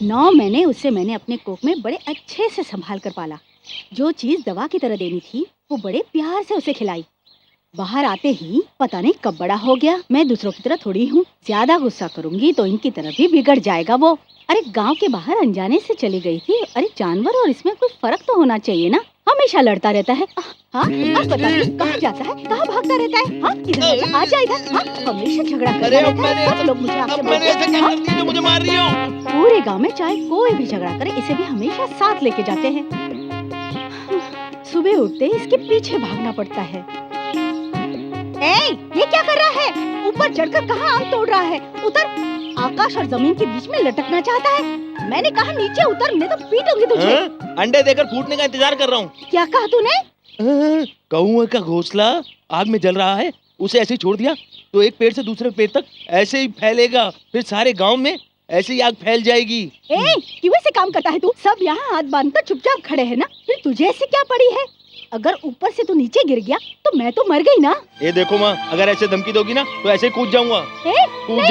9 महीने उससे मैंने अपने कोख में बड़े अच्छे से संभाल कर पाला। जो चीज दवा की तरह देनी थी वो बड़े प्यार से उसे खिलाई। बाहर आते ही पता नहीं कब बड़ा हो गया। मैं दूसरों की तरह थोड़ी हूँ, ज्यादा गुस्सा करूंगी तो इनकी तरह भी बिगड़ जाएगा वो। अरे गांव के बाहर अनजाने से चली गई थी। अरे जानवर और इसमें कोई फर्क तो होना चाहिए ना। हमेशा लड़ता रहता है। हाँ, अब पता नहीं कहाँ जाता है, कहाँ भागता रहता है। हाँ, इधर आजा इधर। हाँ, हमेशा झगड़ा करता रहता है। सब लोग मुझे आपसे बोलते हैं, मुझे मार रही हो। पूरे गांव में चाहे कोई भी झगड़ा करे इसे भी हमेशा साथ लेके जाते हैं। सुबह उठते ही इसके पीछे भागना पड़ता है। ये क्या कर रहा है? ऊपर चढ़कर कहाँ आम तोड़ रहा है? उतर। आकाश और जमीन के बीच में लटकना चाहता है। मैंने कहा नीचे उतर, नहीं तो पीटूंगी तुझे। अंडे देकर फूटने का इंतजार कर रहा हूँ। क्या कहा तूने? कौवे का घोंसला आग में जल रहा है, उसे ऐसे ही छोड़ दिया तो एक पेड़ से दूसरे पेड़ तक ऐसे ही फैलेगा, फिर सारे गांव में ऐसे ही आग फैल जाएगी। क्यों ऐसे काम करता है तू? सब यहाँ हाथ बांधकर चुपचाप खड़े हैं ना, फिर तुझे ऐसे क्या पड़ी है? अगर ऊपर से तू नीचे गिर गया तो मैं तो मर गई ना। ये देखो माँ, अगर ऐसे धमकी दोगी ना तो ऐसे कूद जाऊंगा। कूद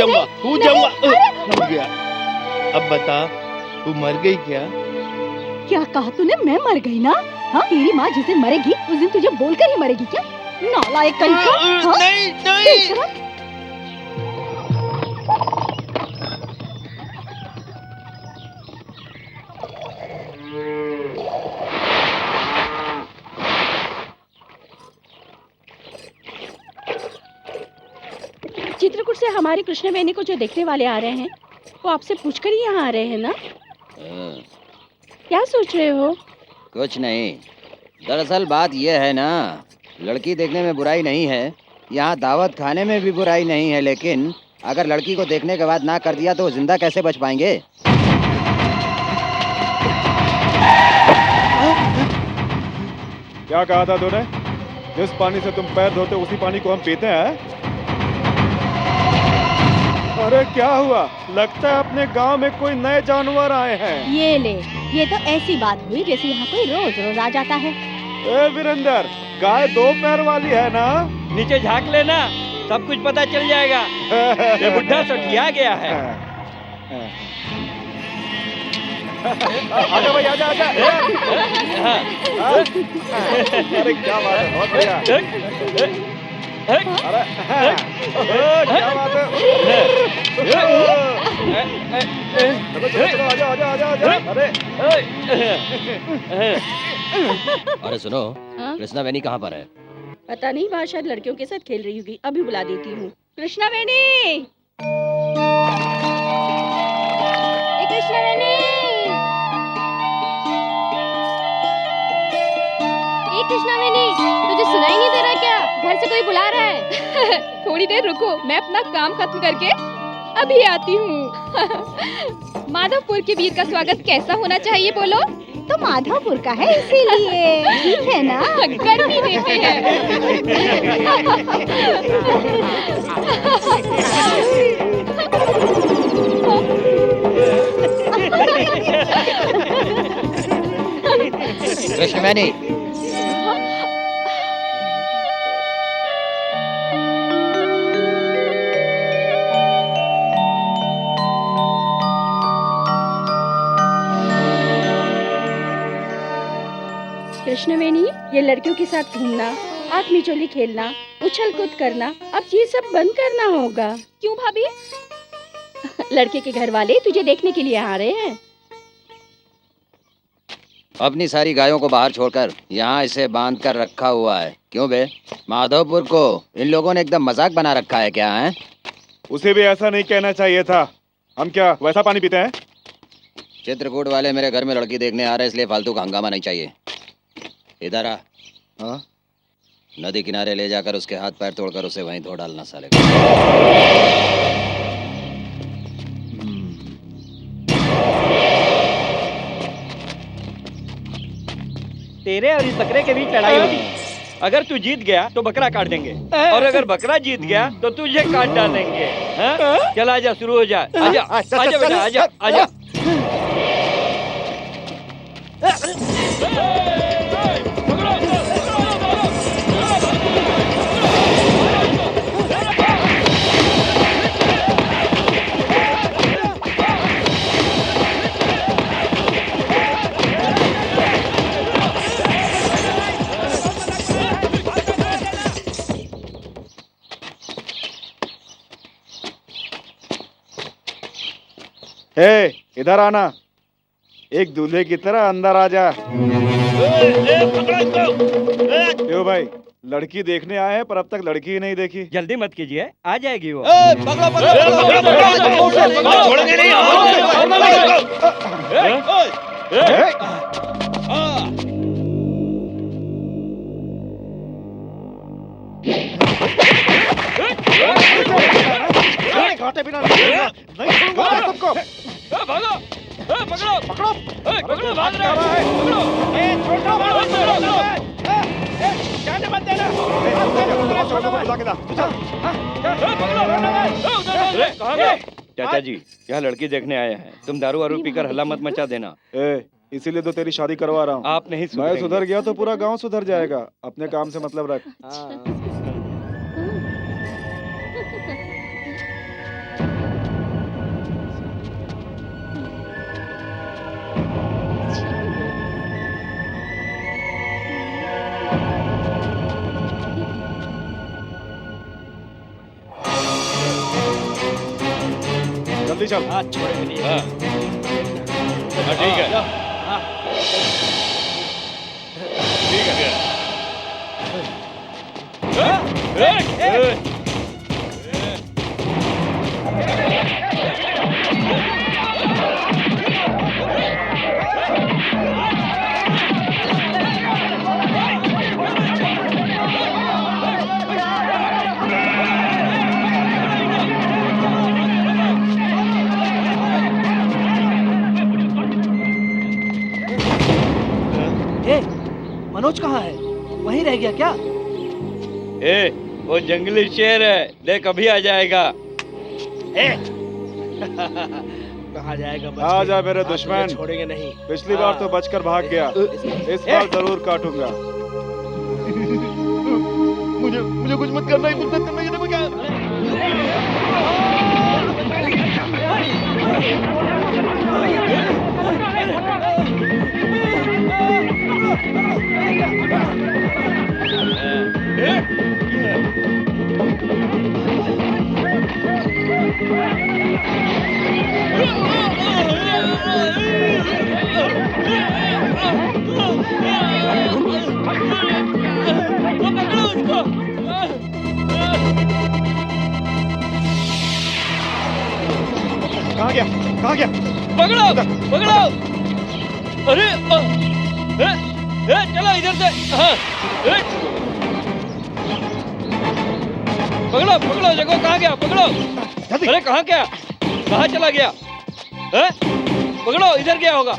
जाऊंगा। गया। अब बता, तू मर गई क्या? क्या कहा तूने? मैं मर गई ना? हाँ, तेरी माँ जिस दिन मरेगी उस दिन तुझे बोलकर ही मरेगी क्या? नालायक कहीं। नहीं। चित्रकूट से हमारी कृष्णवेणी को जो देखने वाले आ रहे हैं वो आपसे पूछकर ही यहाँ आ रहे हैं ना? क्या सोच रहे हो? कुछ नहीं, दरअसल बात यह है ना, लड़की देखने में बुराई नहीं है, यहाँ दावत खाने में भी बुराई नहीं है, लेकिन अगर लड़की को देखने के बाद ना कर दिया तो जिंदा कैसे बच पाएंगे? क्या कहा था तूने? जिस पानी से तुम पैर धोते उसी पानी को हम पीते हैं? अरे क्या हुआ? लगता है अपने गांव में कोई नए जानवर आए हैं। ये ले, ये तो ऐसी बात हुई जैसे यहाँ कोई रोज रोज आ जाता है। ए वीरेंद्र, गाय 2 पैर वाली है ना? नीचे झांक लेना, सब कुछ पता चल जाएगा। ये बुढ़ा सठिया गया है। आजा भाई, आजा। अरे क्या बात है, बहुत बढ़िया। अरे क्या बात है। चलो आजा। अरे सुनो, कृष्णवेणी कहाँ पर है? पता नहीं, वहाँ शायद लड़कियों के साथ खेल रही होगी। अभी बुला देती हूँ। कृष्णवेणी, कृष्णवेणी, तुझे सुनाई नहीं दे रहा क्या? घर से कोई बुला रहा है। थोड़ी देर रुको, मैं अपना काम खत्म करके अभी आती हूँ। माधवपुर के वीर का स्वागत कैसा होना चाहिए बोलो? तो माधवपुर का है इसीलिए। ठीक है ना? गर्मी देते हैं। कृष्णवेणी, कृष्णवेणी, ये लड़कियों के साथ घूमना, आँख मिचोली खेलना, उछल कूद करना, अब ये सब बंद करना होगा। क्यों भाभी? लड़के के घर वाले तुझे देखने के लिए आ रहे हैं। अपनी सारी गायों को बाहर छोड़कर यहाँ इसे बांध कर रखा हुआ है। क्यों बे? माधवपुर को इन लोगों ने एकदम मजाक बना रखा है क्या है? उसे भी ऐसा नहीं कहना चाहिए था। हम क्या वैसा पानी पीते हैं? चित्रकूट वाले मेरे घर में लड़की देखने आ रहे हैं, इसलिए फालतू का हंगामा नहीं चाहिए। इधर आ। हाँ? नदी किनारे ले जाकर उसके हाथ पैर तोड़कर उसे वहीं धो डालना साले को। तेरे और इस बकरे के बीच लड़ाई होगी। अगर तू जीत गया तो बकरा काट देंगे, और अगर बकरा जीत गया तो तुझे काट डालेंगे। हाँ? चल आजा, शुरू हो जा। आजा आजा बेटा, आजा आजा। हे, इधर आना। एक दूल्हे की तरह अंदर आ जा। क्यों भाई, लड़की देखने आए हैं पर अब तक लड़की ही नहीं देखी। जल्दी मत कीजिए, आ जाएगी वो। छोड़ेंगे नहीं। घाटे बिना नहीं छोड़ूंगा सबको। भागो, पकड़ो, पकड़ो, पकड़ो, भाग रहा है, पकड़ो। जाने मत देना। बुला के ला। कहाँ गए? चाचा जी, यहाँ लड़की देखने आए हैं। तुम दारू वारू पीकर हल्ला मत मचा देना। इसीलिए तो तेरी शादी करवा रहा हूँ। आप नहीं मैं सुधर गया तो पूरा गांव सुधर जाएगा। अपने काम से मतलब रख। जल्दी चल। छोड़ेंगे नहीं। हाँ, ठीक है। मनोज कहाँ है? वहीं रह गया क्या? वो जंगली शेर है, देख अभी आ जाएगा। कहाँ जाएगा? आ जा मेरे दुश्मन, छोड़ेंगे नहीं। पिछली बार तो बचकर भाग गया, इस बार जरूर काटूंगा। मुझे कुछ मत करना, कुछ मत करना। ये देखो क्या। कहाँ गया? कहाँ गया? पकड़ो, पकड़ो। अरे, चलो इधर से। हाँ, पकड़ो, पकड़ो। देखो कहाँ गया? पकड़ो। अरे कहाँ गया? कहाँ चला गया? पकड़ो, इधर गया होगा।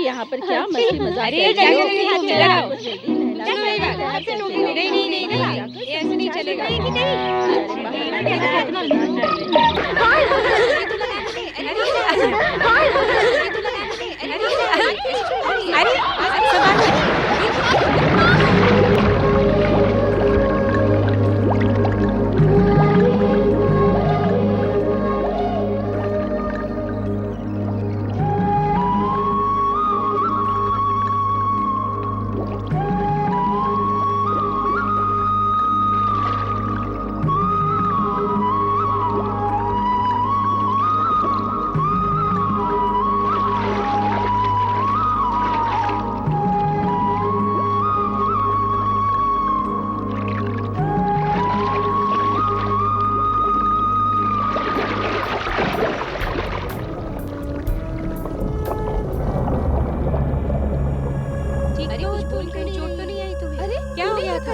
यहाँ पर क्या मस्ती मजाक? अरे ऐसे नहीं चलेगा।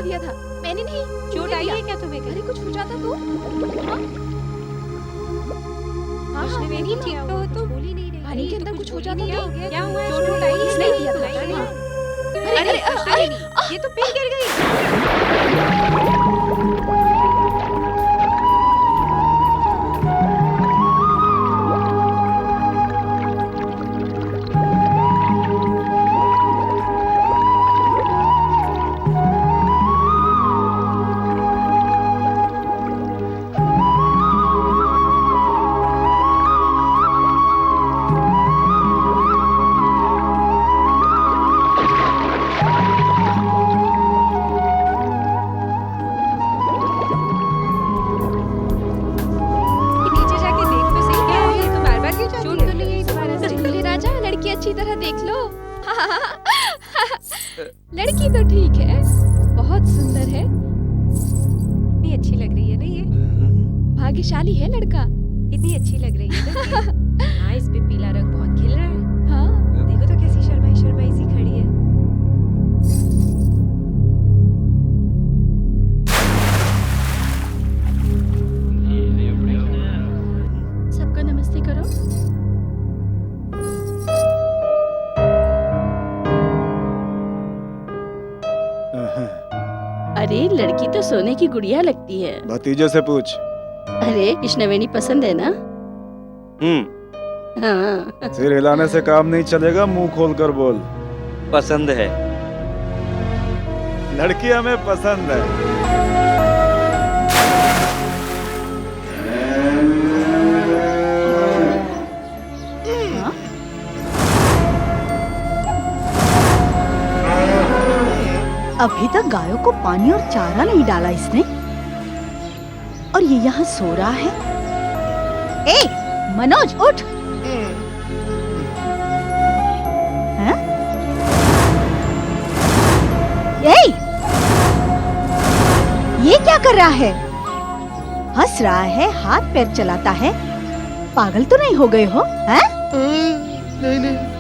दिया था मैंने नहीं। चोट आई है क्या तुम्हें? अरे कुछ पूछा था तो? हाँ हाँ नहीं ठीक तो हो तो बोल ही नहीं रही। पानी के अंदर कुछ हो जाता तो क्या हुआ? चोट आई इसने दिया था। अरे अरे ये तो फिर गिर गई। भाग्यशाली है लड़का। कितनी अच्छी लग रही है ना। हाँ, इस पे पीला रंग बहुत खिल रहा है। हाँ, देखो तो कैसी शर्माई शर्माई सी खड़ी है। सबका नमस्ते करो। अरे लड़की तो सोने की गुड़िया लगती है। भतीजे से पूछ। अरे कृष्णवेणी पसंद है ना? हाँ। सिर हिलाने से काम नहीं चलेगा, मुंह खोल कर बोल। पसंद है। लड़की हमें पसंद है। अभी तक गायों को पानी और चारा नहीं डाला इसने, और ये यहाँ सो रहा है। ए, मनोज उठ। हैं? ए, ये क्या कर रहा है? हंस रहा है, हाथ पैर चलाता है। पागल तो नहीं हो गए हो? हैं? नहीं नहीं।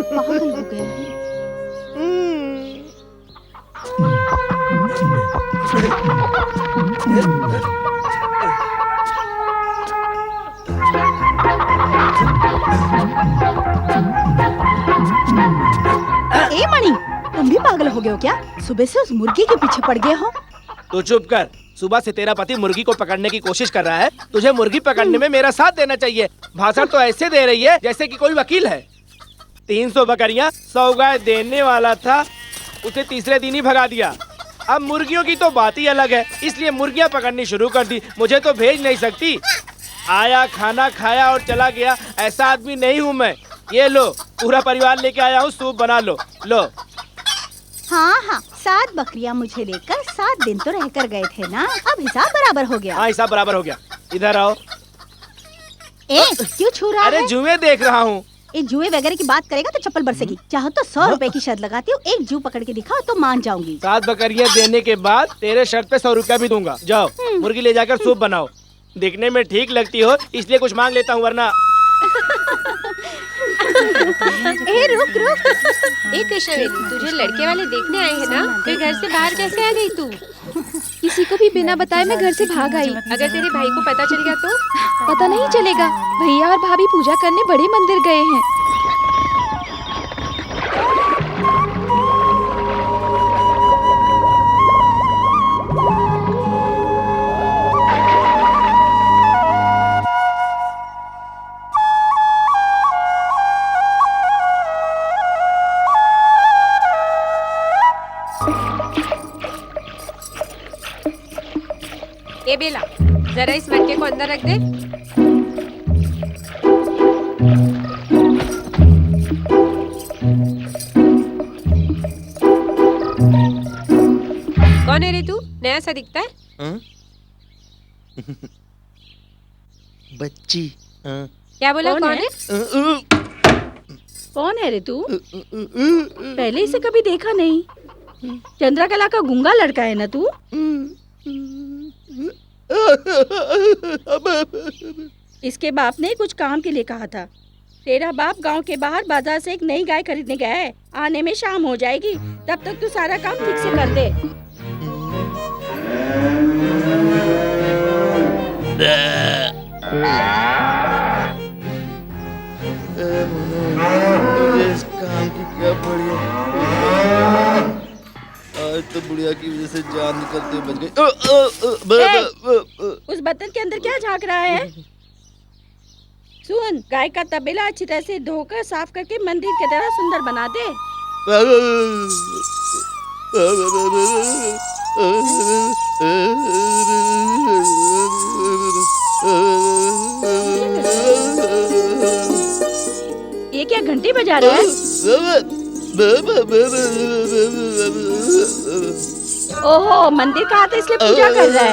पागल हो गए हैं। ए मणि, तुम भी पागल हो गए हो क्या? सुबह से उस मुर्गी के पीछे पड़ गए हो। तो चुप कर। सुबह से तेरा पति मुर्गी को पकड़ने की कोशिश कर रहा है। तुझे मुर्गी पकड़ने में मेरा साथ देना चाहिए। भाषण तो ऐसे दे रही है जैसे कि कोई वकील है। 300 बकरियां 100 गाय देने वाला था, उसे तीसरे दिन ही भगा दिया। अब मुर्गियों की तो बात ही अलग है, इसलिए मुर्गियां पकड़नी शुरू कर दी। मुझे तो भेज नहीं सकती। आया, खाना खाया और चला गया, ऐसा आदमी नहीं हूँ मैं। ये लो, पूरा परिवार लेके आया हूँ, सूप बना लो। लो। हाँ हाँ, 7 बकरियां मुझे देकर 7 दिन तो रहकर गए थे ना। अब हिसाब बराबर हो गया। हाँ, हिसाब बराबर हो गया। इधर आओ। ए, क्यों छू रहा अरे है? जुए देख रहा हूँ। एक जुए वगैरह की बात करेगा तो चप्पल बरसेगी। चाहो तो 100 रुपए की शर्त लगाती हूँ, एक जू पकड़ के दिखाओ तो मान जाऊंगी। 7 बकरियां देने के बाद तेरे शर्त पे 100 रुपया भी दूंगा। जाओ, मुर्गी ले जाकर सूप बनाओ। दिखने में ठीक लगती हो इसलिए कुछ मांग लेता हूँ, वरना। ए रुक रुक। ए कृष्णवेणी, तुझे लड़के वाले देखने आए हैं ना? फिर घर से बाहर कैसे आ गई तू? किसी को भी बिना बताए मैं घर से भाग आई। अगर तेरे भाई को पता चल गया तो? पता नहीं चलेगा। भैया और भाभी पूजा करने बड़े मंदिर गए हैं। ए बेला, जरा इस मटके को अंदर रख दे। कौन है रे तू? नया सा दिखता है। हाँ? बच्ची। हाँ। क्या बोला? कौन है? कौन है रे तू? पहले इसे कभी देखा नहीं। चंद्रकला का गूंगा लड़का है ना तू? इसके बाप ने कुछ काम के लिए कहा था। तेरा बाप गांव के बाहर बाजार से एक नई गाय खरीदने गया है। आने में शाम हो जाएगी, तब तक तू सारा काम ठीक से कर दे। मुझे इस काम की क्या पड़ी है? आज तो बुढ़िया की वजह से जान निकलते बच गई। उस बर्तन के अंदर क्या झांक रहा है? सुन, गाय का तबेला अच्छी तरह से धोकर साफ करके मंदिर की तरह सुंदर बना दे। ये क्या घंटी बजा रहा है? ओहो, मंदिर कहाँ था इसलिए पूजा कर रहा है?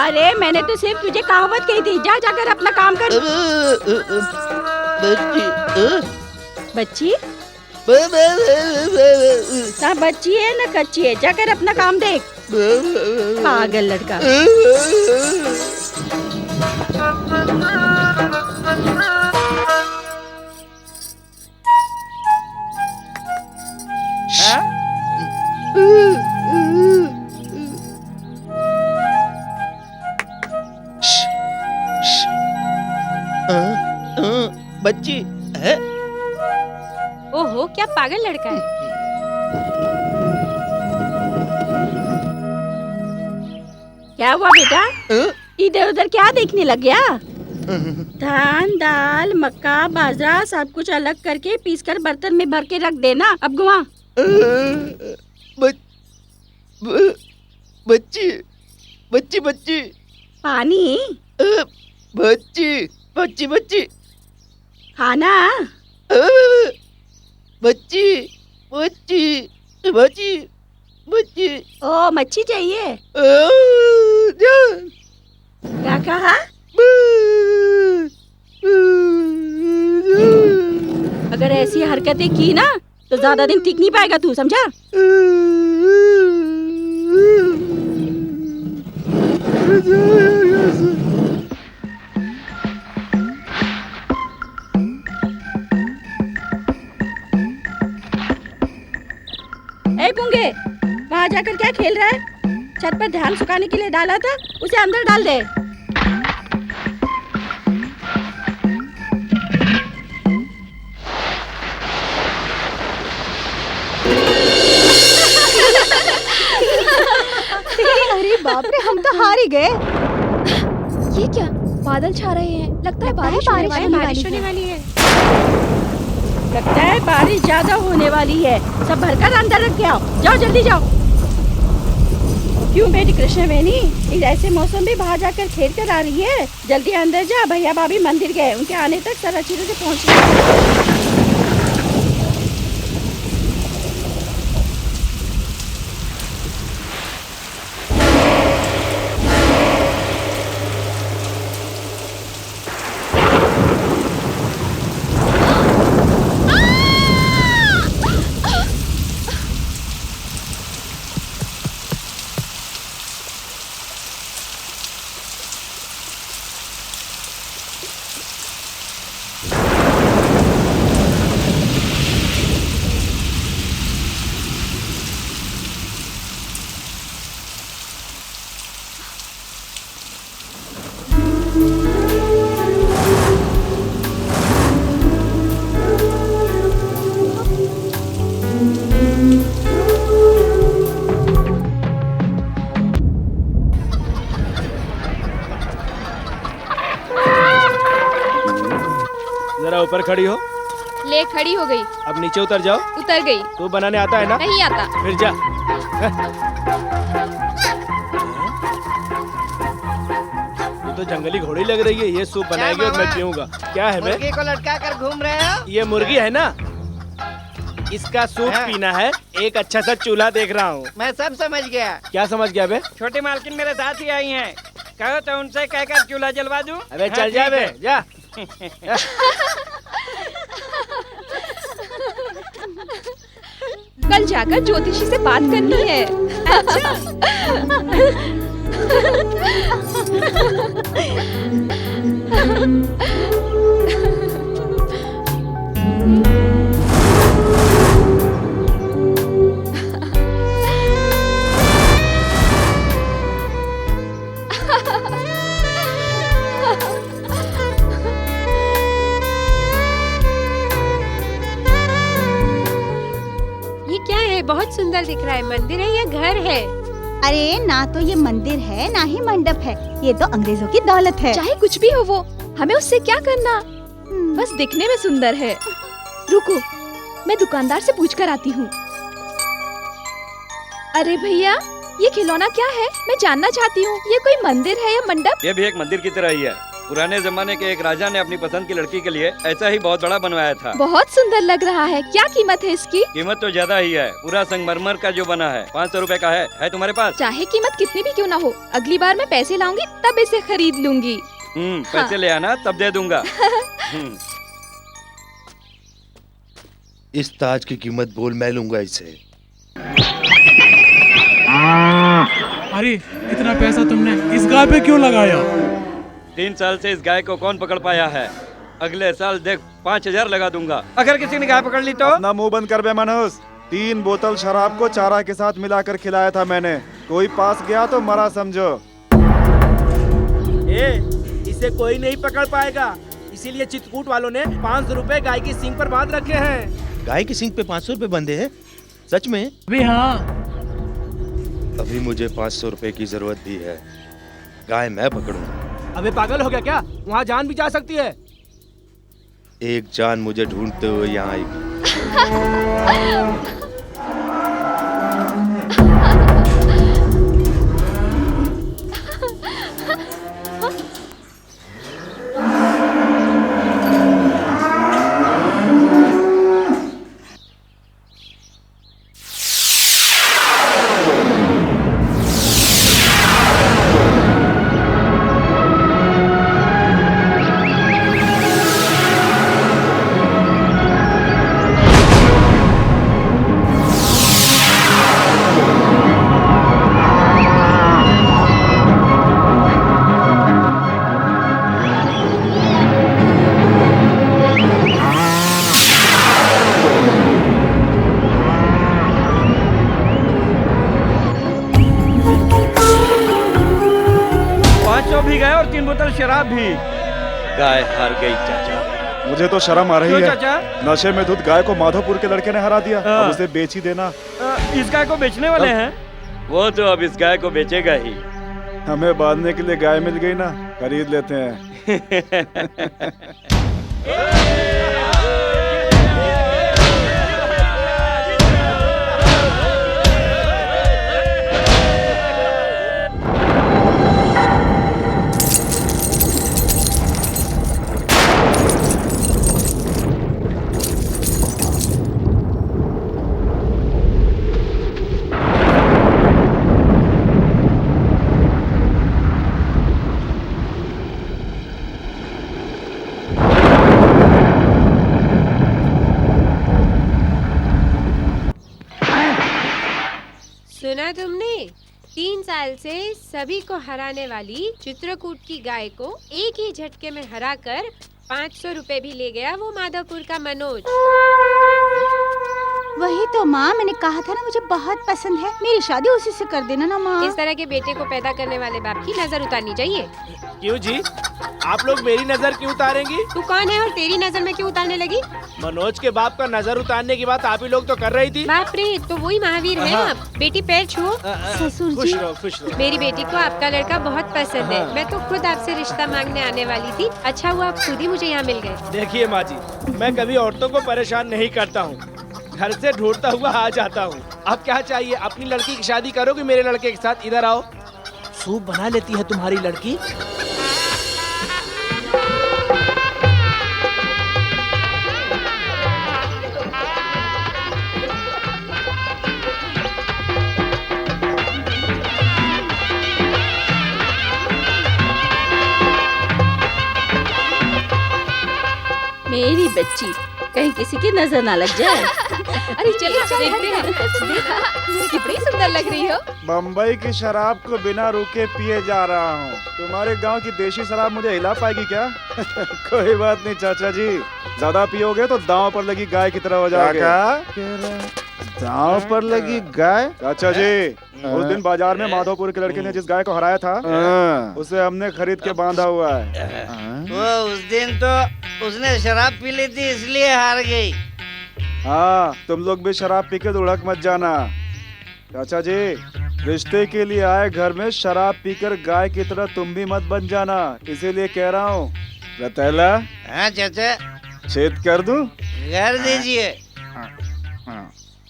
अरे मैंने तो सिर्फ तुझे कहावत कही थी, जा जाकर अपना काम कर। बच्ची? ना बच्ची है ना कच्ची है, जाकर अपना काम देख। पागल लड़का। बच्ची है? ओहो, क्या पागल लड़का है। क्या हुआ बेटा? इधर उधर क्या देखने लग गया? धान, दाल, मक्का, बाजरा सब कुछ अलग करके पीसकर बर्तन में भर के रख देना। अब घुमा। बच्ची बच्ची बच्ची पानी? बच्ची बच्ची बच्ची खाना? बच्ची बच्ची बच्ची बच्ची। ओ, मच्छी चाहिए? क्या कहा? अगर ऐसी हरकतें की ना तो ज्यादा दिन टिक नहीं पाएगा तू, समझा? ए पुंगे, वहाँ जाकर क्या खेल रहा है? छत पर धान सुखाने के लिए डाला था, उसे अंदर डाल दे। अरे बाप रे, हम तो हार ही गए। ये क्या? बादल छा रहे हैं, लगता है बारिश होने वाली है। लगता है बारिश ज्यादा होने वाली है। सब भरकर अंदर रख के आओ। जाओ जल्दी जाओ। क्यों बेटी कृष्णवेणी, इस ऐसे मौसम में बाहर जाकर खेल कर आ रही है? जल्दी अंदर जा, भैया भाभी मंदिर गए, उनके आने तक सारा चीजों से पहुँच। जरा ऊपर खड़ी हो। ले, खड़ी हो गई। अब नीचे उतर जाओ। उतर गई। तू बनाने आता है ना? नहीं आता। फिर जा। तू तो जंगली घोड़ी लग रही है। ये सूप बनाएगी और मैं पीऊंगा। क्या है बे? मुर्गी को लटका कर घूम रहे हो? ये मुर्गी है ना, इसका सूप पीना है। एक अच्छा सा चूल्हा देख रहा हूँ। मैं सब समझ गया। क्या समझ गया बे? छोटी मालकिन मेरे साथ ही आई हैं। कहो तो उनसे कहकर चूल्हा जलवा दूं। अबे चल जा बे, जा। कल जाकर ज्योतिषी से बात करनी है। अच्छा। ये क्या है? बहुत सुंदर दिख रहा है। मंदिर है या घर है? अरे ना तो ये मंदिर है ना ही मंडप है, ये तो अंग्रेजों की दौलत है। चाहे कुछ भी हो वो, हमें उससे क्या करना? बस दिखने में सुंदर है। रुको, मैं दुकानदार से पूछ कर आती हूँ। अरे भैया, ये खिलौना क्या है? मैं जानना चाहती हूँ। ये कोई मंदिर है या मंडप? ये भी एक मंदिर की तरह ही है। पुराने जमाने के एक राजा ने अपनी पसंद की लड़की के लिए ऐसा ही बहुत बड़ा बनवाया था। बहुत सुंदर लग रहा है। क्या कीमत है इसकी? कीमत तो ज्यादा ही है, पूरा संगमरमर का जो बना है 500 रुपए का है तुम्हारे पास? चाहे कीमत कितनी भी क्यों ना हो, अगली बार मैं पैसे लाऊंगी तब इसे खरीद लूंगी। पैसे ले आना तब दे दूंगा। इस ताज की कीमत बोल, मैं लूंगा इसे। अरे इतना पैसा तुमने इस गाय पे क्यों लगाया? 3 साल से इस गाय को कौन पकड़ पाया है? अगले साल देख 5000 लगा दूंगा अगर किसी ने गाय पकड़ ली तो। अपना मुंह बंद कर बे मनोज। 3 बोतल शराब को चारा के साथ मिलाकर खिलाया था मैंने। कोई पास गया तो मरा समझो। इसे कोई नहीं पकड़ पाएगा, इसीलिए चित्रकूट वालों ने 500 रुपए गाय की सींग पर बांध रखे हैं। गाय की सींग पे 500 रुपए बंधे हैं? सच में? अभी हाँ। अभी मुझे 500 रुपए की जरूरत भी है। गाय मैं पकड़ूंगा। अबे पागल हो गया क्या? वहाँ जान भी जा सकती है। एक जान मुझे ढूंढते हुए यहाँ आएगी। भी गए और 3 बोतल शराब भी। गाय हार गई चाचा। मुझे तो शर्म आ रही क्यों है चाचा? नशे में धुत गाय को माधोपुर के लड़के ने हरा दिया। अब उसे बेच ही देना। इस गाय को बेचने वाले हैं? वो तो अब इस गाय को बेचेगा ही। हमें बांधने के लिए गाय मिल गई ना, खरीद लेते हैं। सुना तुमने? 3 साल से सभी को हराने वाली चित्रकूट की गाय को एक ही झटके में हराकर 500 रुपए भी ले गया वो माधोपुर का मनोज। वही तो माँ, मैंने कहा था ना मुझे बहुत पसंद है। मेरी शादी उसी से कर देना ना माँ। इस तरह के बेटे को पैदा करने वाले बाप की नजर उतारनी चाहिए। क्यों जी? आप लोग मेरी नजर क्यों उतारेंगी? तू कौन है और तेरी नजर में क्यों उतारने लगी? मनोज के बाप का नजर उतारने की बात आप ही लोग तो कर रही थी। बाप रे, तो वही महावीर है आप। बेटी पैर छुओ। ससुर जी, खुश रहो, खुश रहो। मेरी बेटी को आपका लड़का बहुत पसंद है। मैं तो खुद आपसे रिश्ता मांगने आने वाली थी। अच्छा हुआ आप खुद ही मुझे यहाँ मिल गए। देखिए माँ जी, मैं कभी औरतों को परेशान नहीं करता हूँ, घर से ढूंढता हुआ आ जाता हूँ। अब क्या चाहिए? अपनी लड़की की शादी करोगे मेरे लड़के के साथ? इधर आओ। सूप बना लेती है तुम्हारी लड़की? मेरी बच्ची, कहीं किसी की नजर ना लग जाए। अरे चलिए देखते हैं। कितनी सुंदर लग रही हो। बम्बई की शराब को बिना रुके पिए जा रहा हूँ। तुम्हारे गांव की देशी शराब मुझे हिला पाएगी क्या? कोई बात नहीं चाचा जी, ज्यादा पियोगे तो दांव पर लगी गाय की तरह हो जाओगे। दांव पर लगी गाय? चाचा जी, उस दिन बाजार में माधोपुर के लड़के ने जिस गाय को हराया था, उसे हमने खरीद के बांधा हुआ है। वो उस दिन तो उसने शराब पी ली थी इसलिए हार गई। हाँ, तुम लोग भी शराब पी के धुड़क मत जाना। चाचा जी, रिश्ते के लिए आए घर में शराब पीकर गाय की तरह तुम भी मत बन जाना, इसीलिए कह रहा हूँ। रतैला, हाँ चाचा, छेद कर दूं? कर दीजिए।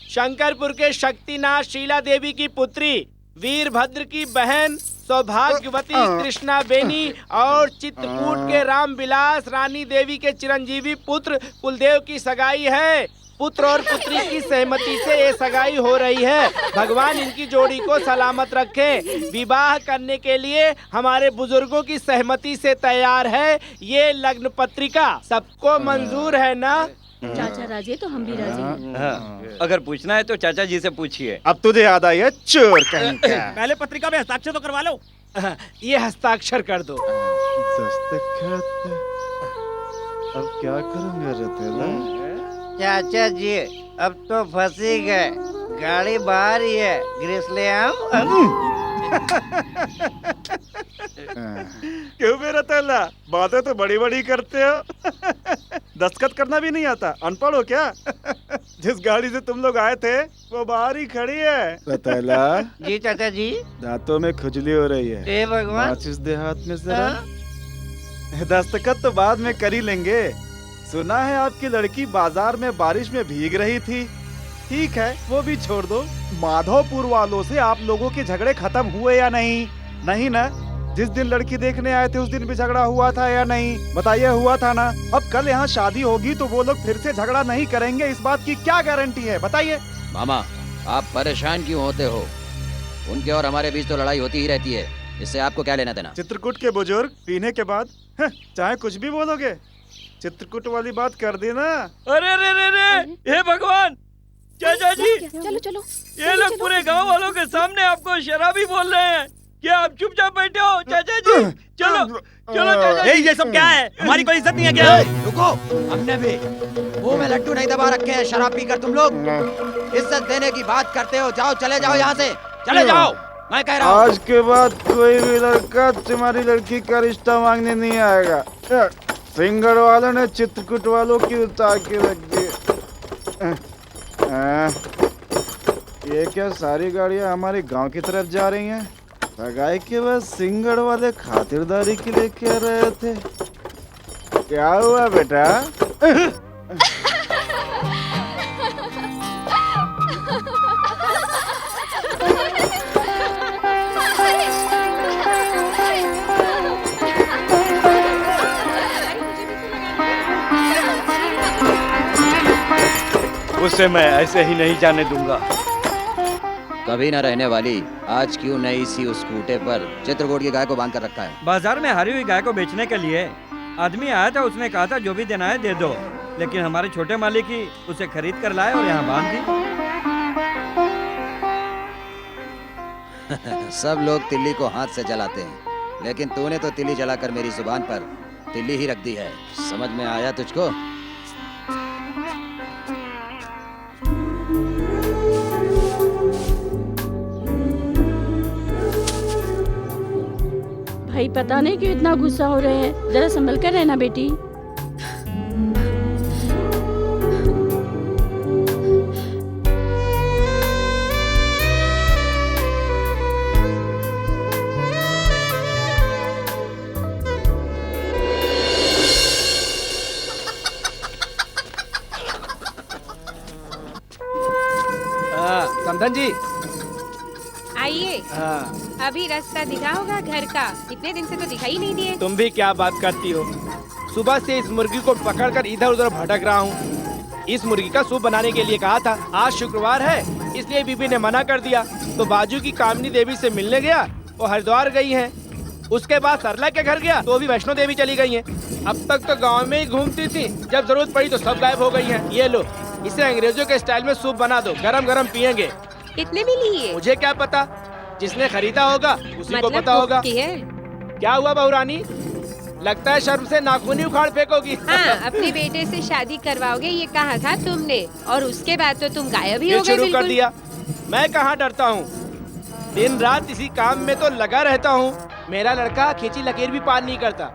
शंकरपुर के शक्तिनाथ शीला देवी की पुत्री वीरभद्र की बहन सौभाग्यवती कृष्णा बेनी और चित्रकूट के रामविलास रानी देवी के चिरंजीवी पुत्र कुलदेव की सगाई है। पुत्र और पुत्री की सहमति से ये सगाई हो रही है। भगवान इनकी जोड़ी को सलामत रखें। विवाह करने के लिए हमारे बुजुर्गों की सहमति से तैयार है ये लग्न पत्रिका। सबको मंजूर है ना? चाचा राजी तो हम भी राजी हैं। हाँ, अगर पूछना है तो चाचा जी से पूछिए। अब तुझे याद आई है चोर कहीं का। पहले पत्रिका में हस्ताक्षर तो करवा लो। ये हस्ताक्षर कर दो। दस्तखत। अब क्या करूंगा रतेला? चाचा जी अब तो फंसी गए, गाड़ी बाहर ही है, ग्रीस ले आऊं? क्यों मेरा तेला, बातें तो बड़ी बड़ी करते हो। दस्तखत करना भी नहीं आता, अनपढ़ हो क्या? जिस गाड़ी से तुम लोग आए थे वो बाहर ही खड़ी है। रतेला जी चाचा जी। दांतों में खुजली हो रही है। ए भगवान। माचिस दे हाथ में जरा। दस्तखत तो बाद में कर ही लेंगे। सुना है आपकी लड़की बाजार में बारिश में भीग रही थी। ठीक है वो भी छोड़ दो। माधोपुर वालों से आप लोगों के झगड़े खत्म हुए या नहीं? नहीं ना? जिस दिन लड़की देखने आए थे उस दिन भी झगड़ा हुआ था या नहीं? बताइए हुआ था ना? अब कल यहाँ शादी होगी तो वो लोग फिर से झगड़ा नहीं करेंगे, इस बात की क्या गारंटी है? बताइए। मामा आप परेशान क्यों होते हो? उनके और हमारे बीच तो लड़ाई होती ही रहती है, इससे आपको क्या लेना देना? चित्रकूट के बुजुर्ग पीने के बाद चाहे कुछ भी बोलोगे, चित्रकूट वाली बात कर देना। अरे अरे अरे अरे, हे भगवान, चाचा जी चलो चलो। ये लोग पूरे गांव वालों के सामने आपको शराबी बोल रहे हैं। क्या आप चुपचाप बैठे हो? चाचा जी चलो चलो चाचा जी। ये सब क्या है? हमारी कोई इज्जत नहीं है क्या? रुको, हमने भी मुंह में लड्डू नहीं दबा रखे हैं। शराब पीकर तुम लोग इज्जत देने की बात करते हो। जाओ चले जाओ यहाँ से, चले जाओ। मैं कह रहा हूँ आज के बाद कोई भी लड़का तुम्हारी लड़की का रिश्ता मांगने नहीं आएगा। सिंगर वालों ने चित्रकूट वालों की उतार के रख दी। ये क्या सारी गाड़ियाँ हमारे गांव की तरफ जा रही हैं? सगाई के बाद सिंगर वाले खातिरदारी के लिए कह रहे थे। क्या हुआ बेटा? उससे मैं ऐसे ही नहीं जाने दूंगा। कभी न रहने वाली आज क्यों नई सी उस खूंटे पर चित्रकूट की गाय को बांध कर रखा है? बाजार में हारी हुई गाय को बेचने के लिए आदमी आया था। उसने कहा था जो भी देना है दे दो, लेकिन हमारे छोटे मालिक ही उसे खरीद कर लाए और यहाँ बांध दी। सब लोग तिल्ली को हाथ से जलाते हैं, लेकिन तूने तो तिल्ली जलाकर मेरी जुबान पर तिल्ली ही रख दी है। समझ में आया तुझको? भाई पता नहीं क्यों इतना गुस्सा हो रहे हैं, जरा संभल कर रहना बेटी। समधन जी आइए। अभी रास्ता दिखा होगा घर का, इतने दिन से तो दिखाई नहीं दिए। तुम भी क्या बात करती हो? सुबह से इस मुर्गी को पकड़कर इधर उधर भटक रहा हूँ। इस मुर्गी का सूप बनाने के लिए कहा था। आज शुक्रवार है इसलिए बीबी ने मना कर दिया, तो बाजू की कामनी देवी से मिलने गया, वो हरिद्वार गई हैं। उसके बाद सरला के घर गया तो भी वैष्णो देवी चली गई हैं। अब तक तो गांव में ही घूमती थी, जब जरूरत पड़ी तो सब गायब हो गई हैं। ये लो, इसे अंग्रेजों के स्टाइल में सूप बना दो, गरम गरम पियेंगे। कितने में लिए? मुझे क्या पता, जिसने खरीदा होगा उसी को पता होगा। क्या हुआ बहुरानी? लगता है शर्म से नाखून ही उखाड़ फेंकोगी। हाँ, अपने बेटे से शादी करवाओगे ये कहा था तुमने, और उसके बाद तो तुम गायब ही हो गए। शुरू कर दिया। मैं कहाँ डरता हूँ, दिन रात इसी काम में तो लगा रहता हूँ। मेरा लड़का खींची लकीर भी पार नहीं करता,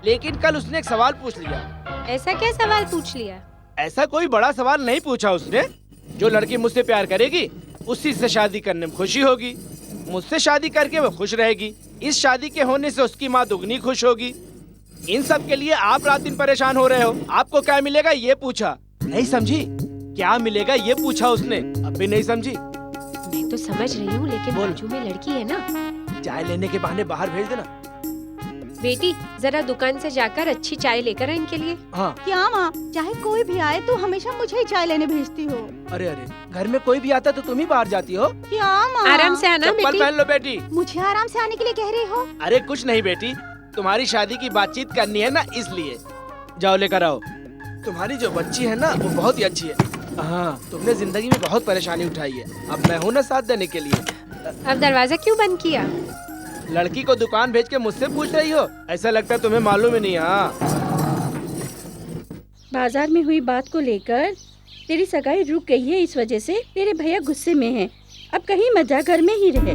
लेकिन कल उसने एक सवाल पूछ लिया। ऐसा क्या सवाल पूछ लिया? ऐसा कोई बड़ा सवाल नहीं पूछा उसने। जो लड़की मुझसे प्यार करेगी उसी से शादी करने में खुशी होगी, मुझसे शादी करके वो खुश रहेगी। इस शादी के होने से उसकी माँ दुगनी खुश होगी। इन सब के लिए आप रात दिन परेशान हो रहे हो। आपको क्या मिलेगा ये पूछा, नहीं समझी? क्या मिलेगा ये पूछा उसने, अब भी नहीं समझी? मैं तो समझ रही हूँ, लेकिन बोल। बाजू में लड़की है ना। चाय लेने के बहाने बाहर भेज देना। बेटी जरा दुकान से जाकर अच्छी चाय लेकर आ इनके लिए। हाँ। क्या माँ, चाहे कोई भी आए तो हमेशा मुझे ही चाय लेने भेजती हो। अरे अरे, घर में कोई भी आता तो तुम ही बाहर जाती हो। क्या माँ? आराम से आना चप्पल बेटी। पहन लो बेटी। मुझे आराम से आने के लिए कह रही हो? अरे कुछ नहीं बेटी, तुम्हारी शादी की बातचीत करनी है ना, इसलिए। जाओ लेकर आओ। तुम्हारी जो बच्ची है ना वो बहुत ही अच्छी है। हाँ, तुमने जिंदगी में बहुत परेशानी उठाई है, अब मैं हूँ ना साथ देने के लिए। अब दरवाजा क्यों बंद किया? लड़की को दुकान भेज के मुझसे पूछ रही हो? ऐसा लगता है तुम्हें मालूम ही नहीं। हाँ, बाजार में हुई बात को लेकर तेरी सगाई रुक गई है, इस वजह से तेरे भैया गुस्से में हैं। अब कहीं मत जा, घर में ही रहे।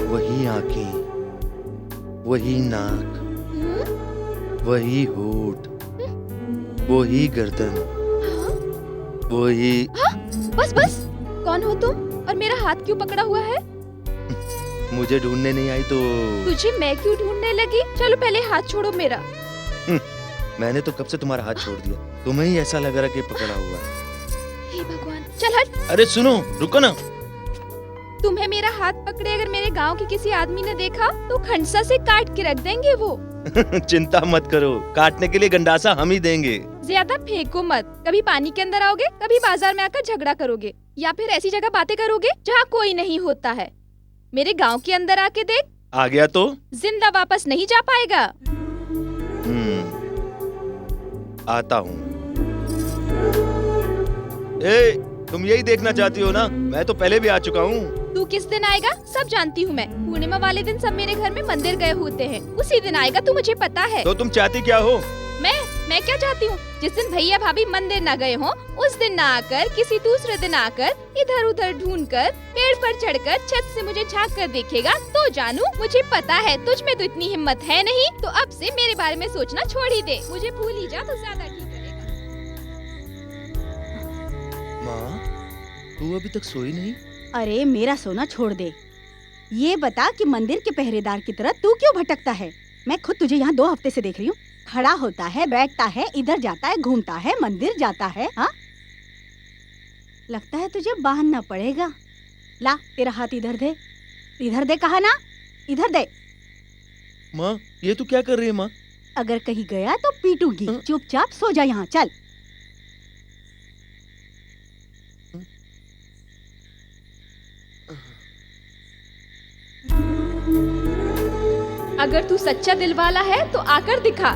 वही आंखें, वही नाक, वही होठ, वही गर्दन, वही। बस बस, कौन हो तुम और मेरा हाथ क्यों पकड़ा हुआ है? मुझे ढूंढने नहीं आई तो? तुझे मैं क्यों ढूंढने लगी? चलो पहले हाथ छोड़ो मेरा। मैंने तो कब से तुम्हारा हाथ छोड़ दिया, तुम्हें ही ऐसा लग रहा कि पकड़ा हुआ है। हे भगवान, चल हट। अरे सुनो, रुको ना। तुम्हें मेरा हाथ पकड़े अगर मेरे गांव के किसी आदमी ने देखा तो खंडसा से काट के रख देंगे वो। चिंता मत करो, काटने के लिए गंडासा हम ही देंगे। ज्यादा फेंको मत, कभी पानी के अंदर आओगे, कभी बाजार में आकर झगड़ा करोगे, या फिर ऐसी जगह बातें करोगे जहाँ कोई नहीं होता है। मेरे गांव के अंदर आके देख, आ गया तो जिंदा वापस नहीं जा पाएगा। आता हूँ। ए, तुम यही देखना चाहती हो ना? मैं तो पहले भी आ चुका हूँ। तू किस दिन आएगा सब जानती हूँ मैं। पूर्णिमा वाले दिन सब मेरे घर में मंदिर गए होते हैं, उसी दिन आएगा तू, मुझे पता है। तो तुम चाहती क्या हो? मैं क्या चाहती हूँ? जिस दिन भैया भाभी मंदिर न गए हों, उस दिन न आकर किसी दूसरे दिन आकर इधर उधर ढूंढकर पेड़ पर चढ़कर छत से मुझे झांक कर देखेगा तो जानू मुझे पता है तुझ में तो इतनी हिम्मत है नहीं, तो अब से मेरे बारे में सोचना छोड़ ही दे। मुझे भूल ही जा तो ज्यादा ठीक रहेगा। माँ, तू अभी तक सोई नहीं? अरे मेरा सोना छोड़ दे, ये बता कि मंदिर के पहरेदार की तरह तू क्यों भटकता है? मैं खुद तुझे यहाँ 2 हफ्ते से देख रही हूँ। खड़ा होता है, बैठता है, इधर जाता है, घूमता है, मंदिर जाता है। हाँ, लगता है तुझे बांधना पड़ेगा। ला तेरा हाथ इधर दे, इधर दे, कहा ना, इधर दे। माँ, ये तू क्या कर रही है माँ? अगर कहीं गया तो पीटूंगी। चुपचाप सो जा यहाँ, चल। अगर तू सच्चा दिल वाला है तो आकर दिखा।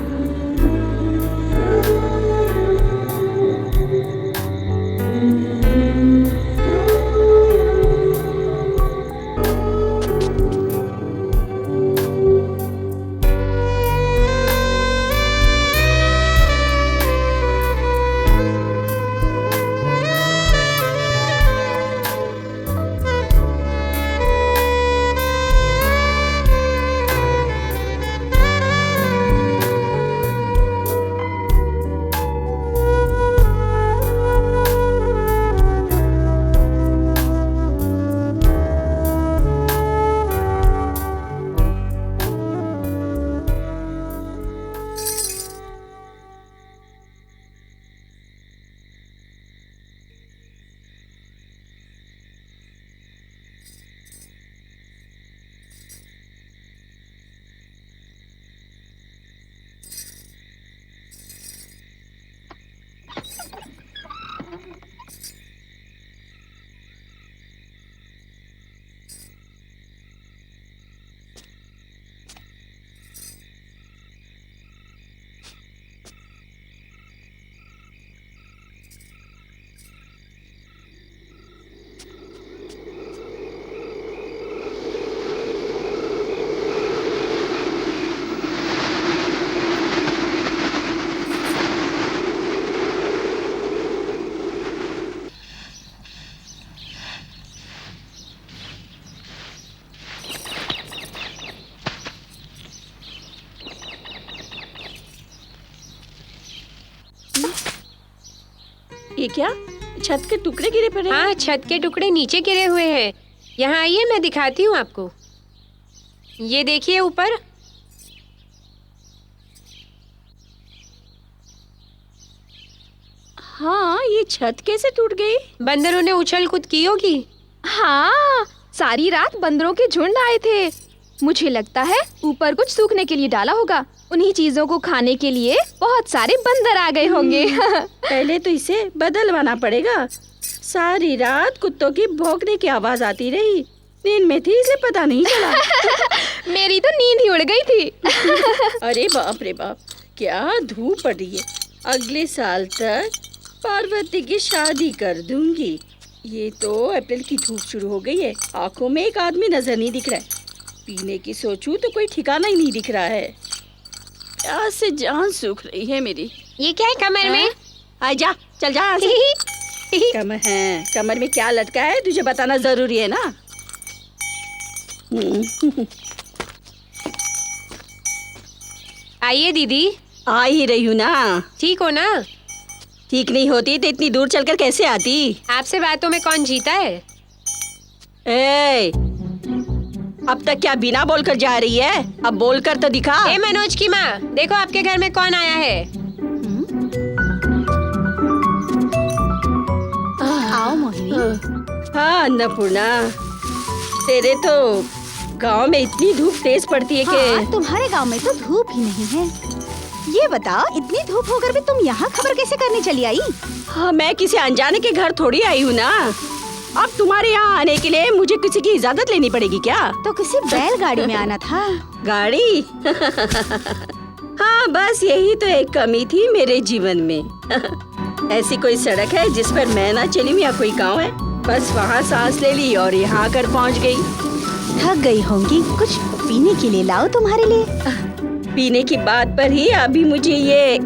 ये क्या, छत के टुकड़े गिरे पड़े हैं? हाँ, छत के टुकड़े नीचे गिरे हुए हैं। यहाँ आइए, मैं दिखाती हूँ आपको। ये देखिए ऊपर। हाँ, ये छत कैसे टूट गई? बंदरों ने उछल कूद की होगी। हाँ, सारी रात बंदरों के झुंड आए थे। मुझे लगता है ऊपर कुछ सूखने के लिए डाला होगा। उन्हीं चीजों को खाने के लिए बहुत सारे बंदर आ गए होंगे। पहले तो इसे बदलवाना पड़ेगा। सारी रात कुत्तों की भौंकने की आवाज आती रही। नींद में थी इसलिए पता नहीं चला। मेरी तो नींद ही उड़ गई थी। अरे बाप रे बाप, क्या धूप पड़ रही है। अगले साल तक पार्वती की शादी कर दूंगी। ये तो अप्रैल की धूप शुरू हो गई है। आंखों में एक आदमी नजर नहीं दिख रहा है। पीने की सोचूं तो कोई ठिकाना ही नहीं दिख रहा है। प्यास से जान सूख रही है मेरी। ये क्या है कमर में? आजा, चल जा यहाँ से। कमर में क्या लटका है तुझे बताना जरूरी है ना। आइए दीदी। आ ही रही हूँ ना। ठीक हो ना? ठीक नहीं होती तो इतनी दूर चलकर कैसे आती? आपसे बातों में कौन जीता है? ए, अब तक क्या बिना बोलकर जा रही है? अब बोलकर तो दिखा। ए मनोज की माँ, देखो आपके घर में कौन आया है। आओ मोहिनी। हाँ अन्नपूर्णा, तेरे तो गांव में इतनी धूप तेज पड़ती है हाँ, तुम्हारे गांव में तो धूप ही नहीं है। ये बताओ, इतनी धूप होकर भी तुम यहाँ खबर कैसे करने चली आई? हाँ, मैं किसी अनजाने के घर थोड़ी आई हूँ ना। अब तुम्हारे यहाँ आने के लिए मुझे किसी की इजाजत लेनी पड़ेगी क्या? तो किसी बैलगाड़ी में आना था। गाड़ी? हाँ, बस यही तो एक कमी थी मेरे जीवन में। ऐसी कोई सड़क है जिस पर मैं ना चली हूँ या कोई गांव है? बस वहाँ सांस ले ली और यहाँ आकर पहुँच गई। थक गई होंगी, कुछ पीने के लिए लाओ तुम्हारे लिए। पीने की बात पर ही अभी मुझे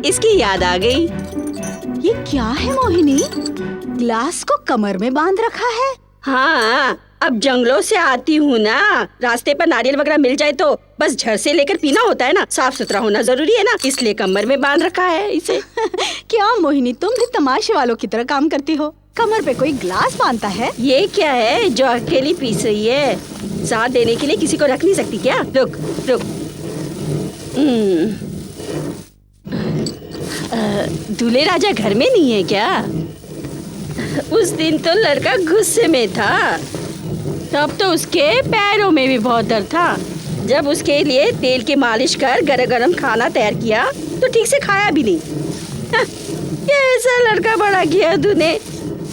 इसकी याद आ गई। ये क्या है मोहिनी? ग्लास को कमर में बांध रखा है। हाँ, अब जंगलों से आती हूँ ना, रास्ते पर नारियल वगैरह मिल जाए तो बस झर से लेकर पीना होता है ना। साफ सुथरा होना जरूरी है ना, इसलिए कमर में बांध रखा है इसे। क्या मोहिनी, तुम भी तमाशे वालों की तरह काम करती हो। कमर पे कोई ग्लास बांधता है? ये क्या है जो अकेली पी रही है? साथ देने के लिए किसी को रख नहीं सकती क्या? रुक रुक। दूल्हे राजा घर में नहीं है क्या? उस दिन तो लड़का गुस्से में था, तब तो उसके पैरों में भी बहुत दर्द था। जब उसके लिए तेल की मालिश कर गरम गरम खाना तैयार किया तो ठीक से खाया भी नहीं। कैसा लड़का बड़ा किया तूने।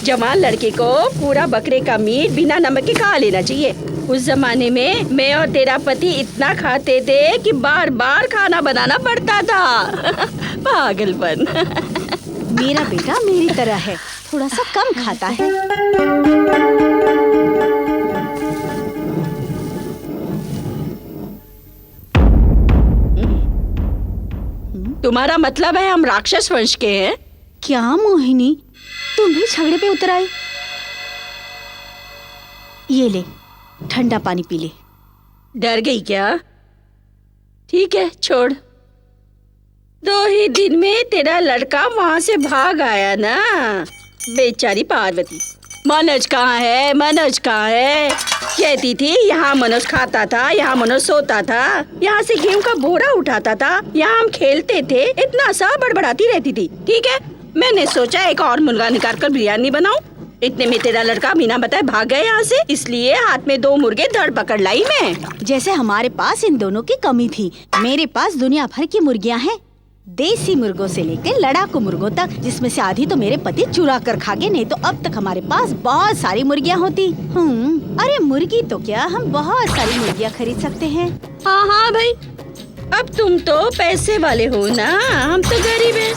जवान लड़के को पूरा बकरे का मीट बिना नमक के खा लेना चाहिए। उस जमाने में मैं और तेरा पति इतना खाते थे कि बार बार खाना बनाना पड़ता था। पागलपन। मेरा बेटा मेरी तरह है, थोड़ा सा कम खाता है। तुम्हारा मतलब है हम राक्षस वंश के हैं? क्या मोहिनी, तुम भी झगड़े पे उतर आई? ये ले, ठंडा पानी पी ले। डर गई क्या? ठीक है, छोड़। 2 ही दिन में तेरा लड़का वहाँ से भाग आया ना। बेचारी पार्वती। मनोज कहाँ है? मनोज कहाँ है? कहती थी यहाँ मनोज खाता था, यहाँ मनोज सोता था, यहाँ से गेहूं का बोरा उठाता था, यहाँ हम खेलते थे। इतना सा बड़बड़ाती रहती थी। ठीक है, मैंने सोचा एक और मुर्गा निकाल कर बिरयानी बनाऊं। इतने में तेरा लड़का बिना बताए भाग गया यहाँ से, इसलिए हाथ में 2 मुर्गे धड़ पकड़ लाई मैं। जैसे हमारे पास इन दोनों की कमी थी। मेरे पास दुनिया भर की मुर्गियाँ हैं, देसी मुर्गों से लेकर लड़ाकू मुर्गों तक, जिसमें से आधी तो मेरे पति चुरा कर खा गए, नहीं तो अब तक हमारे पास बहुत सारी मुर्गियाँ होती। अरे मुर्गी तो क्या, हम बहुत सारी मुर्गियाँ खरीद सकते हैं। हाँ हाँ भाई, अब तुम तो पैसे वाले हो ना, हम तो गरीब हैं।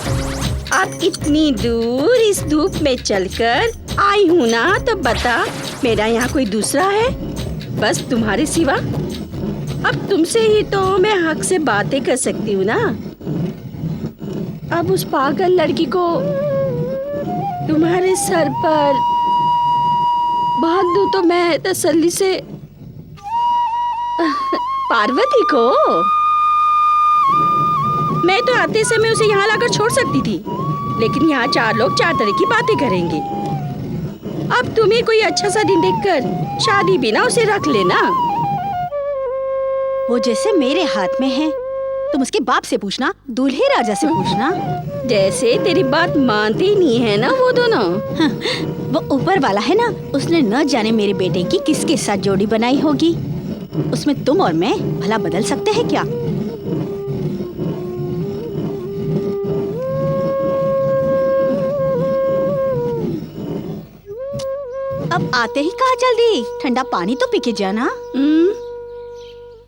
अब इतनी दूर इस धूप में चलकर आई हूँ ना, तो बता मेरा यहाँ कोई दूसरा है बस तुम्हारे सिवा? अब तुमसे ही तो मैं हक से बातें कर सकती हूँ ना। अब उस पागल लड़की को तुम्हारे सर पर बांध दूँ तो मैं तसल्ली से। पार्वती को मैं तो आते समय उसे यहाँ लाकर छोड़ सकती थी, लेकिन यहाँ 4 लोग 4 तरह की बातें करेंगे। अब तुम्हें कोई अच्छा सा दिन देखकर शादी बिना उसे रख लेना। वो जैसे मेरे हाथ में है। तुम उसके बाप से पूछना, दूल्हे राजा से पूछना। जैसे तेरी बात मानते ही नहीं है ना वो दोनों। वो ऊपर वाला है ना, उसने न जाने मेरे बेटे की किसके साथ जोड़ी बनाई होगी। उसमें तुम और मैं भला बदल सकते हैं क्या? अब आते ही कहा जल्दी, ठंडा पानी तो पी के जाना।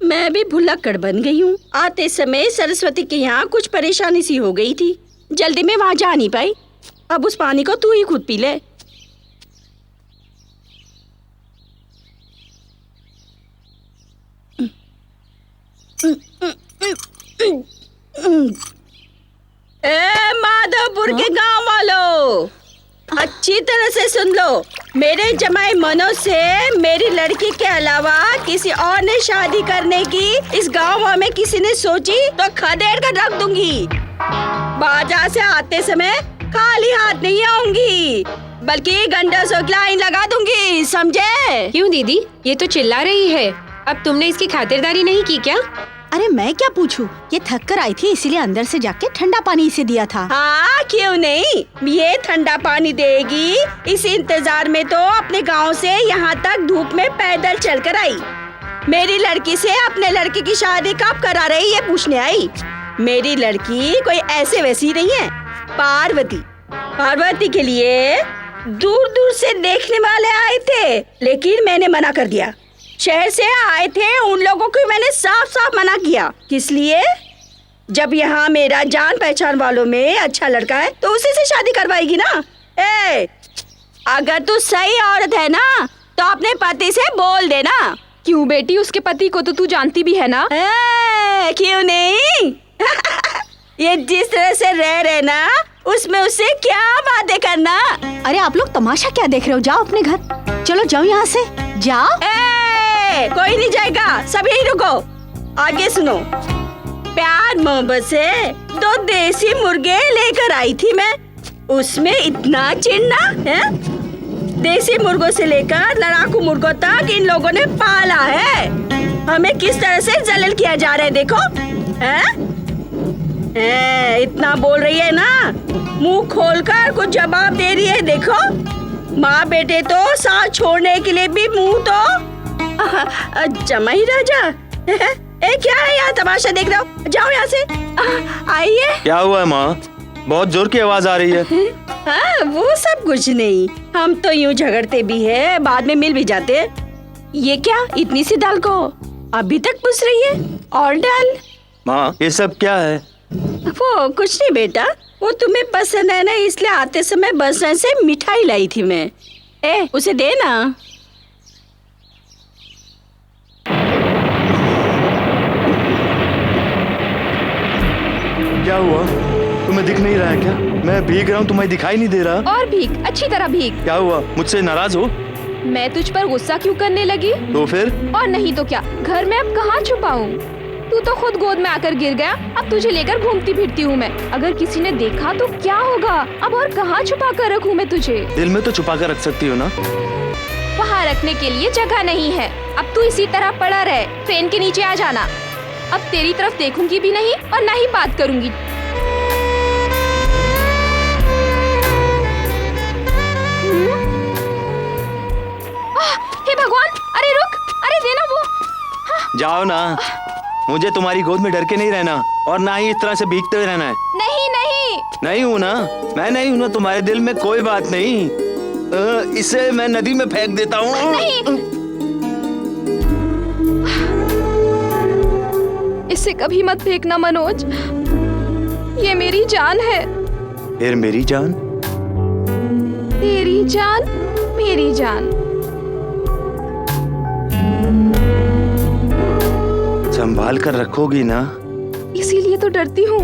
मैं भी भुलक्कड़ बन गई हूँ। आते समय सरस्वती के यहाँ कुछ परेशानी सी हो गई थी, जल्दी में वहाँ जा नहीं पाई। अब उस पानी को तू ही खुद पी ले। माधवपुर के गांव वालों, अच्छी तरह से सुन लो। मेरे जमाई मनोज से मेरी लड़की के अलावा किसी और ने शादी करने की इस गांव में किसी ने सोची तो खदेड़ कर रख दूंगी। बाजार से आते समय खाली हाथ नहीं आऊंगी, बल्कि गंडसों की लाइन लगा दूंगी, समझे? क्यों दीदी, ये तो चिल्ला रही है। अब तुमने इसकी खातिरदारी नहीं की क्या? अरे मैं क्या पूछूं, ये थक कर आई थी इसीलिए अंदर से जाके ठंडा पानी इसे दिया था। हाँ क्यों नहीं, ये ठंडा पानी देगी इस इंतजार में तो अपने गांव से यहाँ तक धूप में पैदल चलकर आई। मेरी लड़की से अपने लड़के की शादी कब करा रही ये पूछने आई। मेरी लड़की कोई ऐसे वैसी नहीं है, पार्वती के लिए दूर दूर से देखने वाले आए थे, लेकिन मैंने मना कर दिया। शहर से आए थे उन लोगों को मैंने साफ साफ मना किया। किस लिए? जब यहाँ मेरा जान पहचान वालों में अच्छा लड़का है तो उसी से शादी करवाएगी ना। अगर तू सही औरत है ना तो अपने पति से बोल देना। क्यों बेटी, उसके पति को तो तू जानती भी है ना। क्यों नहीं? ये जिस तरह से रह रहे ना उसमें उससे क्या बातें करना। अरे आप लोग तमाशा क्या देख रहे हो, जाओ अपने घर। चलो जाओ यहाँ से, जाओ। कोई नहीं जाएगा, सब यही रुको। आगे सुनो। प्यार मोहब्बत से 2 देसी मुर्गे लेकर आई थी मैं, उसमें इतना चिढ़ना है। देसी मुर्गों से लेकर लड़ाकू मुर्गों तक इन लोगों ने पाला है। हमें किस तरह से जलील किया जा रहा है देखो। इतना बोल रही है ना, मुंह खोलकर कुछ जवाब दे रही है देखो। माँ बेटे तो साथ छोड़ने के लिए भी मुंह तो जमाई राजा। क्या है यहाँ तमाशा देख रहे हो, जाओ यहाँ से। आइए। क्या हुआ है माँ, बहुत जोर की आवाज आ रही है। हाँ वो सब कुछ नहीं, हम तो यूँ झगड़ते भी है, बाद में मिल भी जाते। ये क्या इतनी सी दाल को अभी तक पूछ रही है? और डाल। माँ ये सब क्या है? वो कुछ नहीं बेटा, वो तुम्हें पसंद है ना, इसलिए आते समय बस से मिठाई लाई थी मैं। उसे दे ना। क्या हुआ, तुम्हें दिख नहीं रहा है क्या? मैं भीग रहा हूँ, तुम्हें दिखाई नहीं दे रहा? और भीग, अच्छी तरह भीग। क्या हुआ, मुझसे नाराज हो? मैं तुझ पर गुस्सा क्यों करने लगी? तो फिर? और नहीं तो क्या, घर में अब कहाँ छुपाऊं? तू तो खुद गोद में आकर गिर गया, अब तुझे लेकर घूमती फिरती हूँ मैं। अगर किसी ने देखा तो क्या होगा? अब और कहाँ छुपा कर रखूँ मैं तुझे? दिल में तो छुपा कर रख सकती हो ना। वहाँ रखने के लिए जगह नहीं है। अब तू इसी तरह पड़ा रहे, फैन के नीचे आ जाना। अब तेरी तरफ देखूंगी भी नहीं और ना ही बात करूंगी। हे भगवान, अरे रुक, अरे देना वो। जाओ ना, मुझे तुम्हारी गोद में डर के नहीं रहना और ना ही इस तरह से भीगते हुए रहना है। नहीं नहीं नहीं हूँ ना, मैं नहीं हूँ ना, तुम्हारे दिल में कोई बात नहीं। इसे मैं नदी में फेंक देता हूँ। इसे कभी मत फेंकना मनोज, ये मेरी जान है। फिर मेरी जान? तेरी जान, मेरी जान। संभाल कर रखोगी ना? इसीलिए तो डरती हूँ।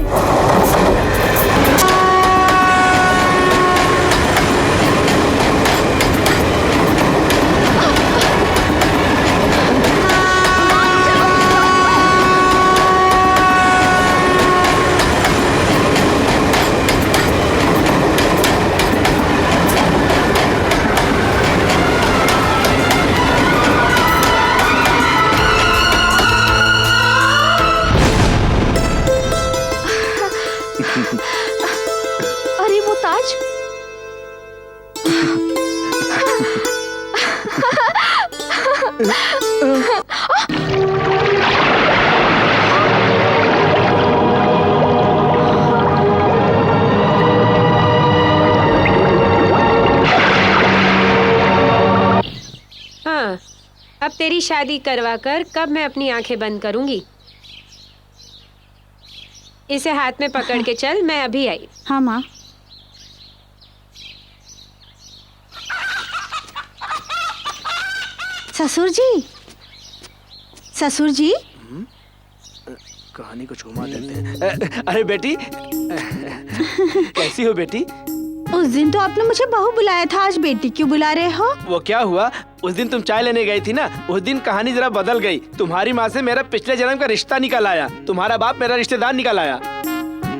हाँ, अब तेरी शादी करवा कर कब मैं अपनी आंखें बंद करूंगी। इसे हाथ में पकड़ के चल, मैं अभी आई। हाँ माँ। ससुर जी, ससुर जी। कहानी को छुमा देते हैं। अरे बेटी, कैसी हो बेटी? उस दिन तो आपने मुझे बहू बुलाया था, आज बेटी क्यों बुला रहे हो? वो क्या हुआ, उस दिन तुम चाय लेने गई थी ना, उस दिन कहानी जरा बदल गई। तुम्हारी माँ से मेरा पिछले जन्म का रिश्ता निकल आया, तुम्हारा बाप मेरा रिश्तेदार निकल आया।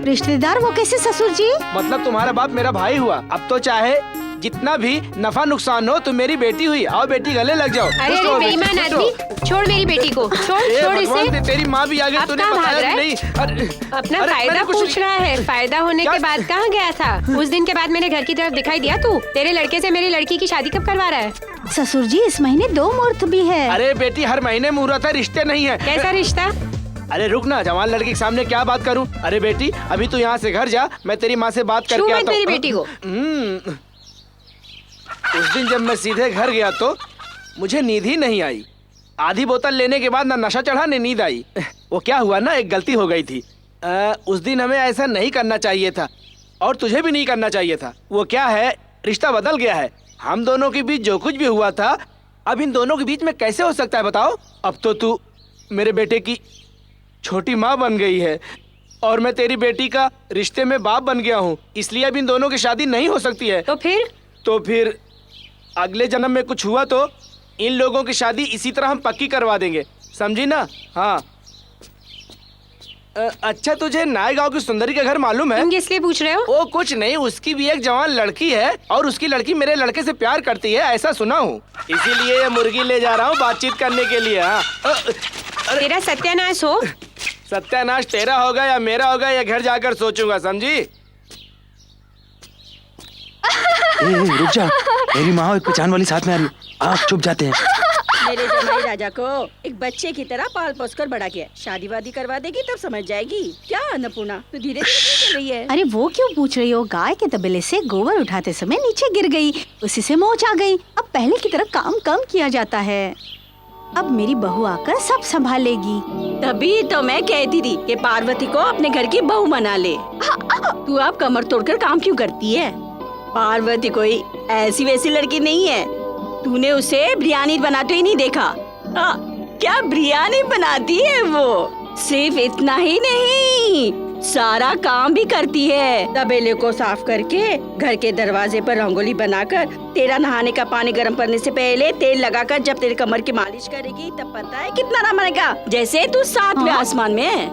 रिश्तेदार? वो कैसे ससुर जी? मतलब तुम्हारा बाप मेरा भाई हुआ। अब तो चाहे जितना भी नफा नुकसान हो, तुम मेरी बेटी हुई। आओ बेटी, गले लग जाओ। अरे अरे बेईमान आदमी, छोड़ मेरी बेटी को, छोड़ छोड़ इसे। तेरी माँ भी आ गई, तूने बताया नहीं। अपना फायदा पूछ रहा है। फायदा होने के बाद कहाँ गया था? उस दिन के बाद मेरे घर की तरफ दिखाई दिया तू? तेरे लड़के से मेरी लड़की की शादी कब करवा रहा है? ससुर जी, इस महीने 2 मुहूर्त भी है। अरे बेटी, हर महीने मुहूर्त है, रिश्ते नहीं है। कैसा रिश्ता? अरे रुक ना, जवान लड़की के सामने क्या बात करूं? अरे बेटी, अभी तू यहाँ से घर जा, मैं तेरी माँ से बात करके आता हूँ। मेरी बेटी को। उस दिन जब मैं सीधे घर गया तो मुझे नींद ही नहीं आई। आधी बोतल लेने के बाद ना नशा चढ़ा न नींद आई। वो क्या हुआ ना, एक गलती हो गई थी। उस दिन हमें ऐसा नहीं करना चाहिए था, और तुझे भी नहीं करना चाहिए था। वो क्या है, रिश्ता बदल गया है। हम दोनों के बीच जो कुछ भी हुआ था, अब इन दोनों के बीच में कैसे हो सकता है बताओ? अब तो तू मेरे बेटे की छोटी माँ बन गई है, और मैं तेरी बेटी का रिश्ते में बाप बन गया हूँ। इसलिए अब इन दोनों की शादी नहीं हो सकती है। तो फिर अगले जन्म में कुछ हुआ तो इन लोगों की शादी इसी तरह हम पक्की करवा देंगे, समझी ना? हाँ। अच्छा, तुझे नाय गांव की सुंदरी का घर मालूम है? तुम किस लिए पूछ रहे हो? वो कुछ नहीं, उसकी भी एक जवान लड़की है, और उसकी लड़की मेरे लड़के से प्यार करती है, ऐसा सुना हूँ। इसीलिए ये मुर्गी ले जा रहा हूँ बातचीत करने के लिए। हाँ। तेरा सत्यानाश हो। सत्यानाश तेरा होगा या मेरा होगा, ये घर जाकर सोचूंगा, समझी? रुक जा, मेरी माँ एक पहचान वाली साथ में आ रही है। आप चुप जाते हैं। मेरे जमाई राजा को एक बच्चे की तरह पाल पोस कर बड़ा किया। शादी वादी करवा देगी तब समझ जाएगी। क्या अन्नपूर्णा, तू धीरे धीरे चल रही है। अरे वो क्यों पूछ रही हो? गाय के तबेले से गोबर उठाते समय नीचे गिर गई, उसी से मोच आ गई। अब पहले की तरह काम कम किया जाता है। अब मेरी बहू आकर सब संभाल लेगी। तभी तो मैं कहती थी कि पार्वती को अपने घर की बहू बना ले। तू अब कमर तोड़कर काम क्यों करती है? पार्वती कोई ऐसी वैसी लड़की नहीं है। तूने उसे बिरयानी बनाते ही नहीं देखा। क्या बिरयानी बनाती है वो? सिर्फ इतना ही नहीं, सारा काम भी करती है। तबेले को साफ करके, घर के दरवाजे पर रंगोली बनाकर, तेरा नहाने का पानी गर्म करने से पहले तेल लगाकर जब तेरी कमर की मालिश करेगी तब पता है कितना आराम आएगा, जैसे तू 7वें आसमान में है।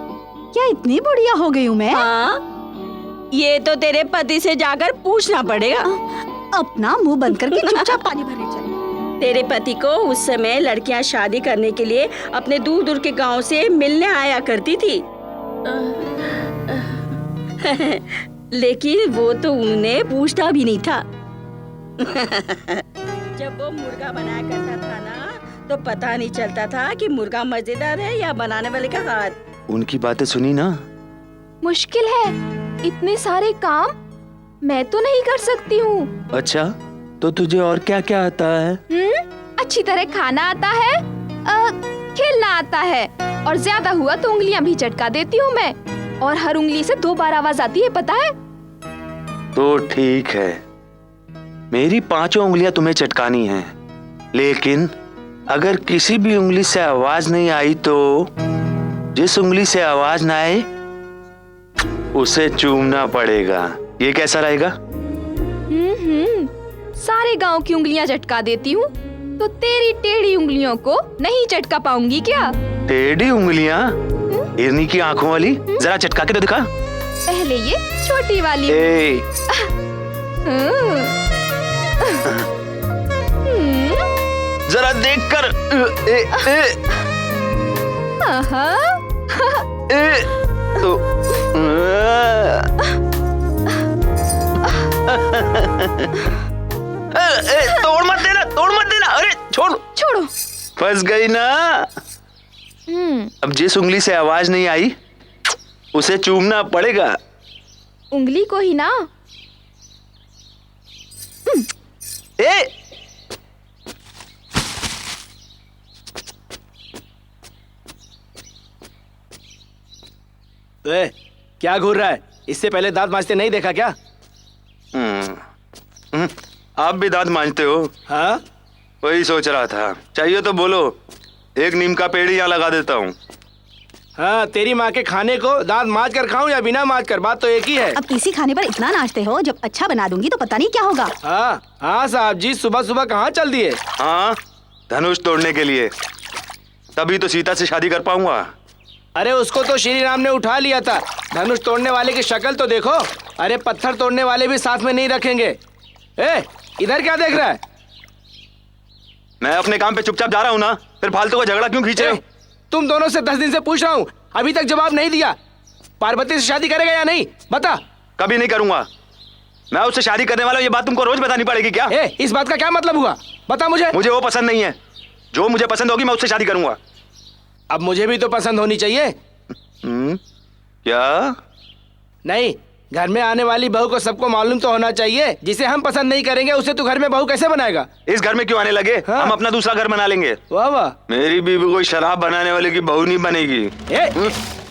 क्या इतनी बढ़िया हो गई हूँ मैं? हाँ, ये तो तेरे पति से जाकर पूछना पड़ेगा। अपना मुंह बंद करके चुपचाप पानी भरने चल। तेरे पति को उस समय लड़कियां शादी करने के लिए अपने दूर दूर के गांव से मिलने आया करती थी। लेकिन वो तो उन्हें पूछता भी नहीं था। जब वो मुर्गा बनाया करता था ना, तो पता नहीं चलता था कि मुर्गा मजेदार है या बनाने वाले का हाथ। उनकी बातें सुनी ना? मुश्किल है, इतने सारे काम मैं तो नहीं कर सकती हूँ। अच्छा, तो तुझे और क्या क्या आता है? अच्छी तरह खाना आता है, खेलना आता है, और ज्यादा हुआ तो उंगलियां भी चटका देती हूँ मैं, और हर उंगली से 2 बार आवाज आती है, पता है? तो ठीक है, मेरी 5 उंगलियां तुम्हें चटकानी हैं, लेकिन अगर किसी भी उंगली से आवाज नहीं आई तो जिस उंगली से आवाज ना आए उसे चूमना पड़ेगा। ये कैसा रहेगा? सारे गांव की उंगलियां चटका देती हूँ, तो तेरी टेढ़ी उंगलियों को नहीं चटका पाऊंगी क्या? टेढ़ी उंगलियां? हिरनी की आंखों वाली, जरा चटका के तो दिखा। पहले ये छोटी वाली। जरा देख कर। तोड़ मत देना, तोड़ मत देना। अरे छोड़ो। फंस गई ना। अब जिस उंगली से आवाज नहीं आई उसे चूमना पड़ेगा। उंगली को ही ना। ए! क्या घूर रहा है? इससे पहले दांत मांजते नहीं देखा क्या? आप भी दांत मांजते हो? हाँ, वही सोच रहा था। चाहिए तो बोलो, एक नीम का पेड़ यहाँ लगा देता हूँ। हाँ, तेरी माँ के खाने को दांत मांज कर खाऊं या बिना मांज कर, बात तो एक ही है। अब इसी खाने पर इतना नाचते हो, जब अच्छा बना दूंगी तो पता नहीं क्या होगा। हाँ हाँ साहब जी, सुबह सुबह कहाँ चल दिए? हाँ, धनुष तोड़ने के लिए। तभी तो सीता से शादी कर पाऊंगा। अरे उसको तो श्री राम ने उठा लिया था, धनुष तोड़ने वाले की शक्ल तो देखो। अरे पत्थर तोड़ने वाले भी साथ में नहीं रखेंगे। ए, इधर क्या देख रहा है? मैं अपने काम पे चुपचाप जा रहा हूँ ना, फिर फालतू का झगड़ा क्यों खींच रहे हो? तुम दोनों से 10 दिन से पूछ रहा हूँ, अभी तक जवाब नहीं दिया। पार्वती से शादी करेगा या नहीं, बता। कभी नहीं करूंगा। मैं उससे शादी करने वाला हूँ, ये बात तुमको रोज बतानी पड़ेगी क्या? इस बात का क्या मतलब हुआ, बता मुझे। मुझे वो पसंद नहीं है। जो मुझे पसंद होगी मैं उससे शादी करूंगा। अब मुझे भी तो पसंद होनी चाहिए। क्या? नहीं, घर में आने वाली बहू को सबको मालूम तो होना चाहिए। जिसे हम पसंद नहीं करेंगे उसे तू घर में बहू कैसे बनाएगा? इस घर में क्यों आने लगे? हाँ? हम अपना दूसरा घर बना लेंगे। वाह वाह, मेरी बीवी कोई शराब बनाने वाले की बहू नहीं बनेगी।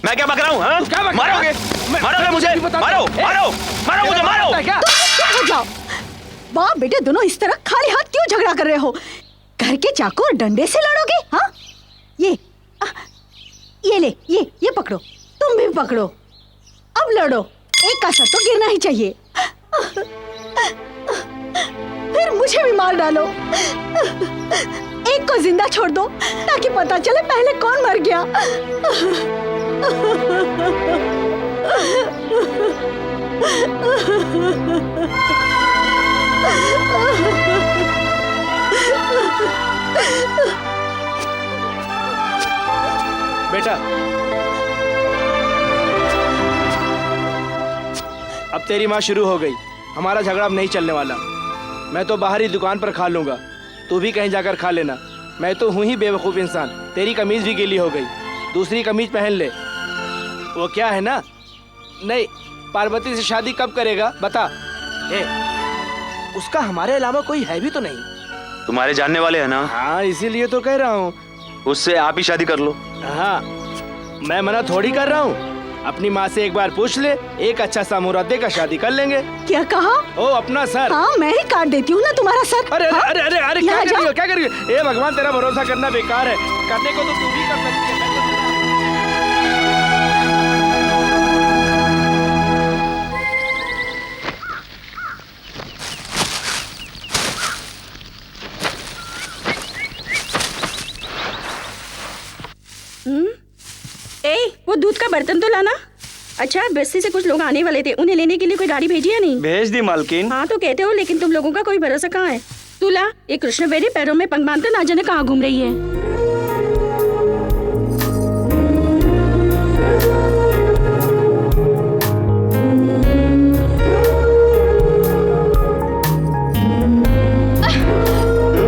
मैं क्या बक रहा हूँ? मारोगे? मारोगे मुझे? मारो मारो मारो मुझे, मारो। चुप हो जाओ। बाप बेटे दोनों इस तरह खाली हाथ क्यों झगड़ा कर रहे हो? घर के चाकू और डंडे से लड़ोगे? हाँ, ये ले, ये पकड़ो, तुम भी पकड़ो। अब लड़ो, एक का सर तो गिरना ही चाहिए। फिर मुझे भी मार डालो। एक को जिंदा छोड़ दो ताकि पता चले पहले कौन मर गया। बेटा, अब तेरी माँ शुरू हो गई। हमारा झगड़ा अब नहीं चलने वाला। मैं तो बाहर ही दुकान पर खा लूंगा, तू भी कहीं जाकर खा लेना। मैं तो हूँ ही बेवकूफ़ इंसान। तेरी कमीज भी गीली हो गई, दूसरी कमीज पहन ले। वो क्या है ना, नहीं, पार्वती से शादी कब करेगा बता। उसका हमारे अलावा कोई है भी तो नहीं। तुम्हारे जानने वाले हैं ना? हाँ, इसीलिए तो कह रहा हूँ। उससे आप ही शादी कर लो। हाँ, मैं मना थोड़ी कर रहा हूँ। अपनी माँ से एक बार पूछ ले, एक अच्छा सा मुहूर्त देकर शादी कर लेंगे। क्या कहा? ओ, अपना सर। हाँ, मैं ही काट देती हूँ ना तुम्हारा सर। अरे हाँ? अरे अरे अरे, क्या कर रही हो, क्या कर रही हो? ए भगवान, तेरा भरोसा करना बेकार है। करने को तो तू भी कर सकती है। वो दूध का बर्तन तो लाना। अच्छा, बस्ती से कुछ लोग आने वाले थे, उन्हें लेने के लिए कोई गाड़ी भेजी या नहीं? भेज दी मालकिन। हाँ तो कहते हो, लेकिन तुम लोगों का कोई भरोसा कहाँ है? तू ला, ये कृष्ण बेरी पैरों में पंख बांधकर ना जाने कहाँ घूम रही है।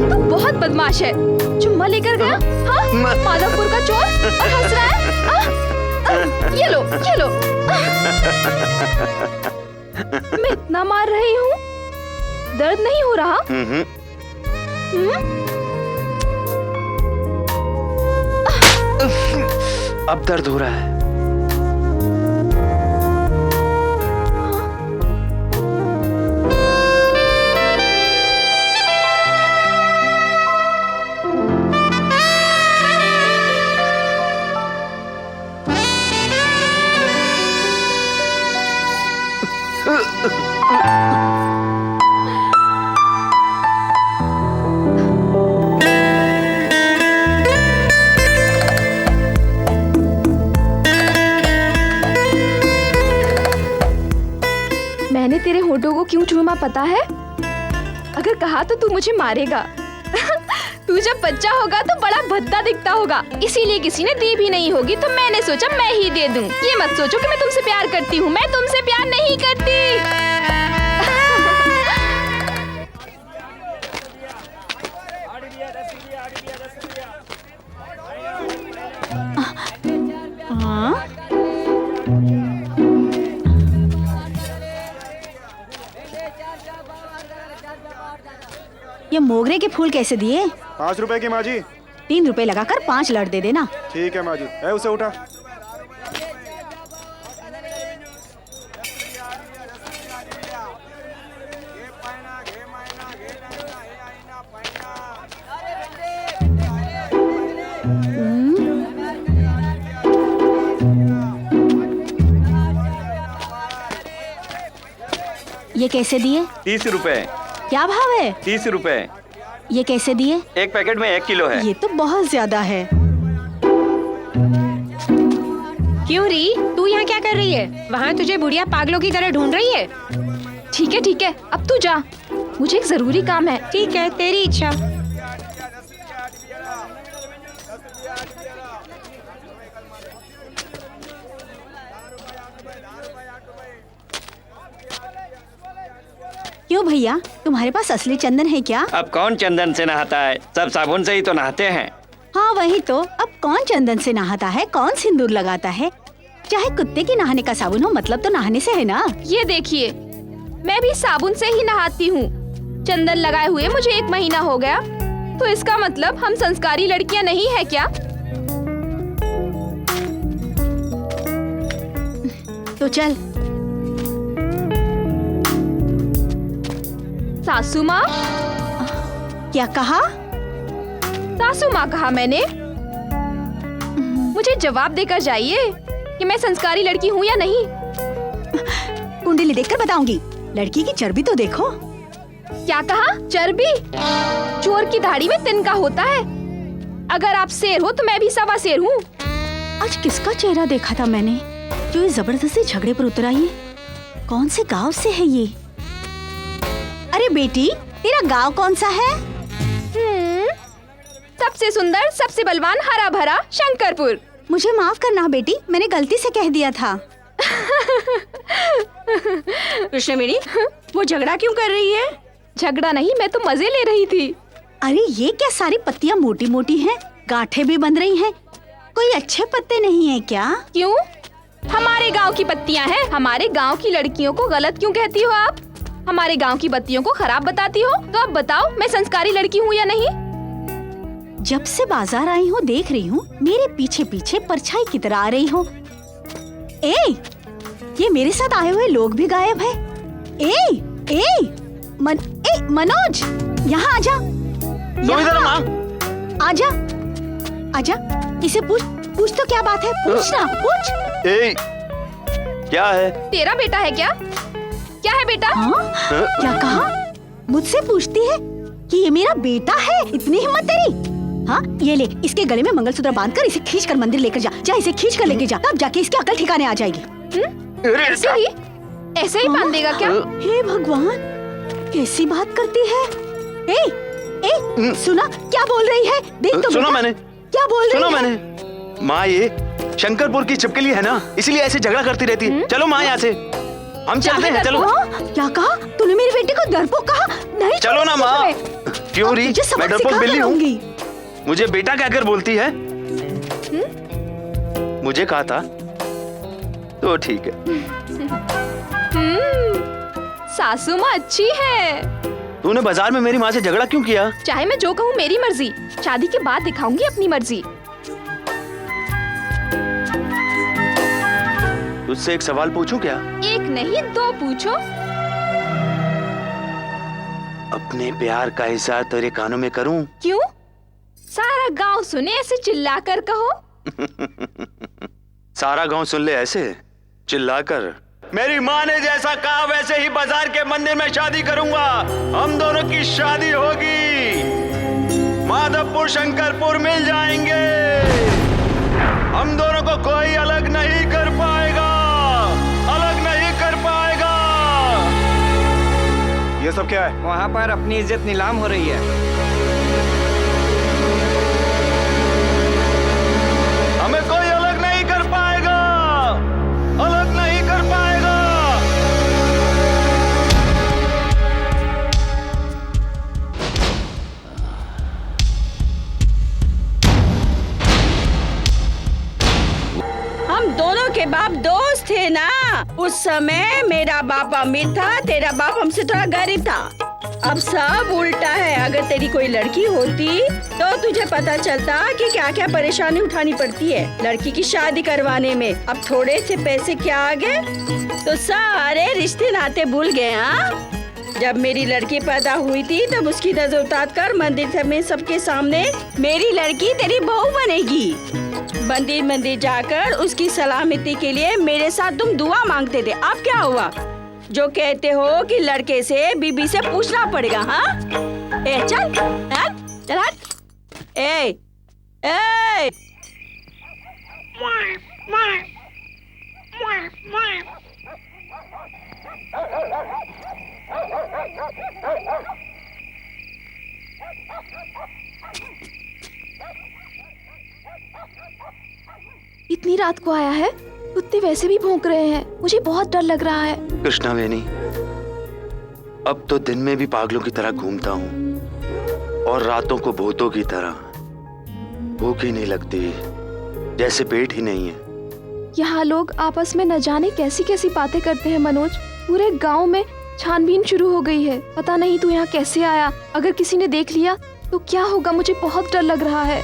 तू बहुत बदमाश है। चुम्मा लेकर गया, हाँ, माधवपुर का चोर, और हंस रहा है। ये लो, ये लो। मैं इतना मार रही हूँ, दर्द नहीं हो रहा? अब दर्द हो रहा है। मैंने तेरे होठों को क्यों चूमा पता है? अगर कहा तो तू मुझे मारेगा। तू जब बच्चा होगा तो बड़ा भद्दा दिखता होगा, इसीलिए किसी ने दी भी नहीं होगी, तो मैंने सोचा मैं ही दे दूं। ये मत सोचो कि मैं तुमसे प्यार करती हूँ, मैं तुमसे प्यार नहीं करती। ये मोगरे के फूल कैसे दिए? 5 रुपए की माँ जी। 3 रुपए लगाकर 5 लड़ दे देना। ठीक है माँ जी। उसे उठा। ये कैसे दिए? 30 रुपए। क्या भाव है? 30 रुपए। ये कैसे दिए? एक पैकेट में 1 किलो है। ये तो बहुत ज्यादा है। क्यों री, तू यहाँ क्या कर रही है? वहाँ तुझे बुढ़िया पागलों की तरह ढूंढ रही है। ठीक है, अब तू जा, मुझे एक जरूरी काम है। ठीक है, तेरी इच्छा। क्यों भैया, तुम्हारे पास असली चंदन है क्या? अब कौन चंदन से नहाता है, सब साबुन से ही तो नहाते हैं। हाँ वही तो, अब कौन चंदन से नहाता है, कौन सिंदूर लगाता है? चाहे कुत्ते के नहाने का साबुन हो, मतलब तो नहाने से है ना। ये देखिए, मैं भी साबुन से ही नहाती हूँ। चंदन लगाए हुए मुझे 1 महीना हो गया, तो इसका मतलब हम संस्कारी लड़कियाँ नहीं है क्या? तो चल। सासू माँ। क्या कहा? सासू माँ कहा मैंने। मुझे जवाब देकर जाइए कि मैं संस्कारी लड़की हूँ या नहीं। कुंडली देखकर बताऊंगी। लड़की की चर्बी तो देखो। क्या कहा? चर्बी? चोर की दाढ़ी में तिनका होता है। अगर आप शेर हो तो मैं भी 1.25 शेर हूँ। आज किसका चेहरा देखा था मैंने जो ये जबरदस्ती झगड़े पर उतर आई है? कौन से गांव से है ये? अरे बेटी, तेरा गांव कौन सा है? सबसे सुंदर, सबसे बलवान, हरा भरा शंकरपुर। मुझे माफ करना बेटी, मैंने गलती से कह दिया था। कृष्णवेणी, वो झगड़ा क्यों कर रही है? झगड़ा नहीं, मैं तो मजे ले रही थी। अरे ये क्या, सारी पत्तियां मोटी मोटी हैं, गांठें भी बंध रही हैं। कोई अच्छे पत्ते नहीं है क्या? क्यों? हमारे गांव की पत्तियां हैं। हमारे गांव की लड़कियों को गलत क्यों कहती हो आप? हमारे गांव की बत्तियों को खराब बताती हो? तो अब बताओ, मैं संस्कारी लड़की हूँ या नहीं? जब से बाजार आई हूँ देख रही हूँ मेरे पीछे पीछे परछाई की तरह आ रही हो। ये मेरे साथ आए हुए लोग भी गायब है। मनोज, यहाँ आजा। आजा, आजा। इसे पूछ तो क्या बात है? पूछ ना, पूछ। क्या है? तेरा बेटा है क्या? क्या है बेटा? हाँ? क्या कहा? मुझसे पूछती है कि ये मेरा बेटा है? इतनी हिम्मत तेरी? हाँ, ये ले, इसके गले में मंगलसूत्र बांधकर इसे खींचकर मंदिर लेकर जा। जा, इसे खींचकर लेके जा, तब जाके इसकी अकल ठिकाने आ जाएगी। ऐसे ही बांध देगा क्या? हे भगवान, कैसी बात करती है? सुना क्या बोल रही है? देख तो सुना मैंने। क्या बोल रही है? सुना मैंने। माँ ये शंकरपुर की छिपकली है ना, इसलिए ऐसे झगड़ा करती रहती है। चलो माँ यहाँ से, हम चलते हैं। चलो। क्या कहा तूने? मेरे बेटे को डरपोक कहा? नहीं, चलो ना माँ। क्यों री, मैं डरपोक बिल्ली हूँ? मुझे बेटा कहकर बोलती है। मुझे कहा था तो ठीक है। सासू माँ अच्छी है। तूने बाजार में मेरी माँ से झगड़ा क्यों किया? चाहे मैं जो कहूँ मेरी मर्जी। शादी के बाद दिखाऊंगी अपनी मर्जी। तुझसे एक सवाल पूछूं क्या? एक नहीं 2 पूछो। अपने प्यार का इज़हार तेरे कानों में करूं? क्यों? सारा गांव सुने ऐसे चिल्लाकर कहो। सारा गांव सुन ले ऐसे चिल्लाकर। मेरी माँ ने जैसा कहा वैसे ही बाजार के मंदिर में शादी करूंगा। हम दोनों की शादी होगी। माधवपुर शंकरपुर मिल जाएंगे। हम दोनों को कोई अलग नहीं कर पाएगा, अलग नहीं कर पाएगा। ये सब क्या है? वहाँ पर अपनी इज्जत नीलाम हो रही है। हमें कोई अलग नहीं कर पाएगा, अलग नहीं कर पाएगा। हम दोनों के बाप दोस्त थे ना। उस समय मेरा बाप अमीर था, तेरा बाप हमसे थोड़ा गरीब था। अब सब उल्टा है। अगर तेरी कोई लड़की होती तो तुझे पता चलता कि क्या क्या परेशानी उठानी पड़ती है लड़की की शादी करवाने में। अब थोड़े से पैसे क्या आ गए तो सारे रिश्ते नाते भूल गए। हाँ, जब मेरी लड़की पैदा हुई थी तब उसकी नजर उतार कर मंदिर में सबके सामने मेरी लड़की तेरी बहू बनेगी। मंदिर मंदिर जाकर उसकी सलामती के लिए मेरे साथ तुम दुआ मांगते थे। अब क्या हुआ? जो कहते हो कि लड़के से बीबी से पूछना पड़ेगा। हाँ, ए चल चल हट। ए ए इतनी रात को आया है, कुत्ते वैसे भी भौंक रहे हैं, मुझे बहुत डर लग रहा है। कृष्णा वेणी, अब तो दिन में भी पागलों की तरह घूमता हूँ और रातों को भूतों की तरह। भूख ही नहीं लगती, जैसे पेट ही नहीं है। यहाँ लोग आपस में न जाने कैसी कैसी बातें करते हैं मनोज। पूरे गांव में छानबीन शुरू हो गई है। पता नहीं तू यहाँ कैसे आया। अगर किसी ने देख लिया तो क्या होगा? मुझे बहुत डर लग रहा है।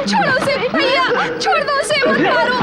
छोड़ो उसे भैया, छोड़ दो उसे, मत मारो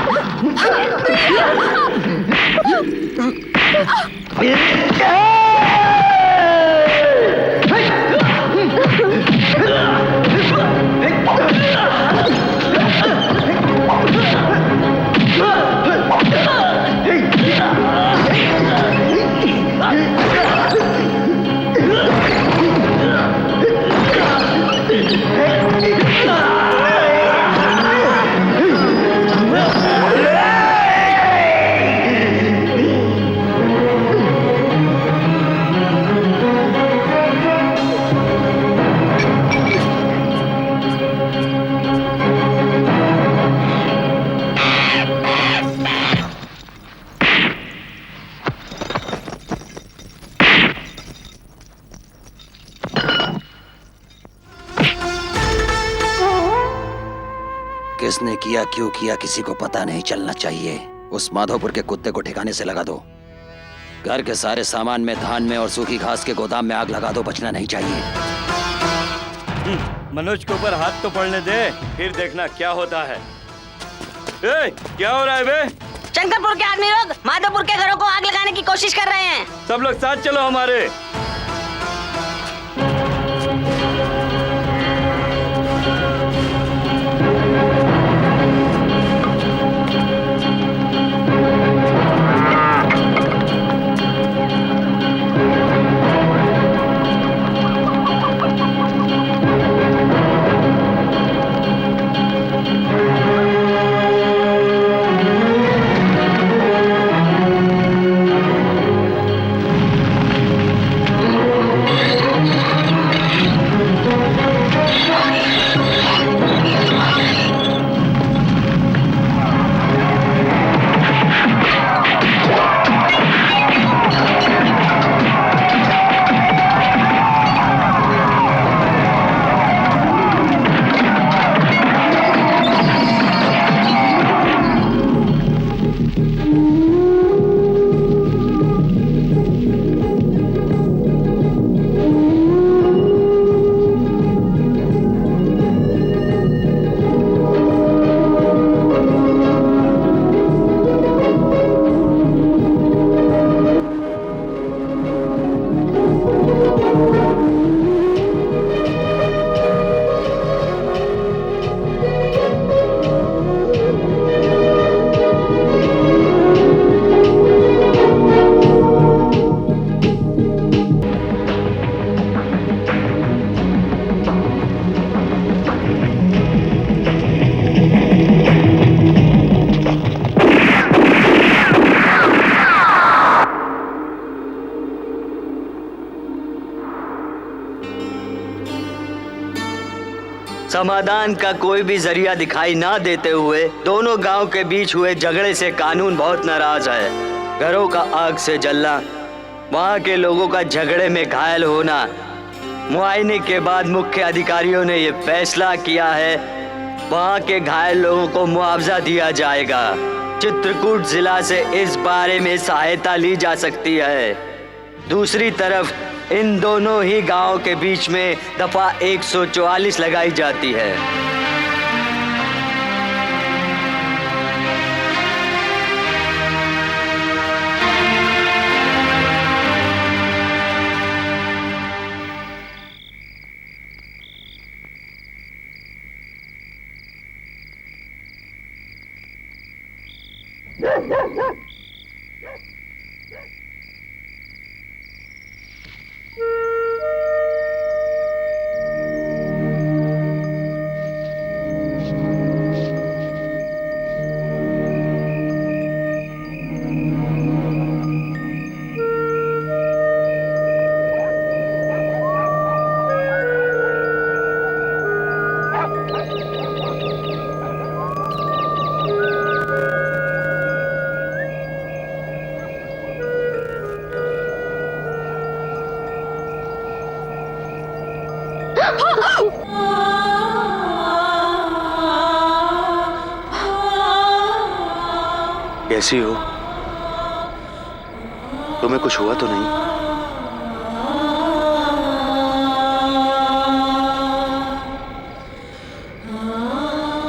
किसने किया, क्यों किया, किसी को पता नहीं चलना चाहिए। उस माधोपुर के कुत्ते को ठिकाने से लगा दो। घर के सारे सामान में, धान में और सूखी घास के गोदाम में आग लगा दो। बचना नहीं चाहिए। मनोज के ऊपर हाथ तो पड़ने दे, फिर देखना क्या होता है। ए, क्या हो रहा है बे? शंकरपुर के आदमी लोग माधोपुर के घरों को आग लगाने की कोशिश कर रहे हैं। सब लोग साथ चलो हमारे। समाधान का कोई भी जरिया दिखाई ना देते हुए दोनों गांव के बीच हुए झगड़े से कानून बहुत नाराज है। घरों का आग से जलना, वहां के लोगों का झगड़े में घायल होना, मुआयने के बाद मुख्य अधिकारियों ने ये फैसला किया है वहां के घायल लोगों को मुआवजा दिया जाएगा। चित्रकूट जिला से इस बारे में सहायता ली जा सकती है। दूसरी तरफ इन दोनों ही गांवों के बीच में दफा 144 लगाई जाती है। कैसी हो? तुम्हें कुछ हुआ तो नहीं?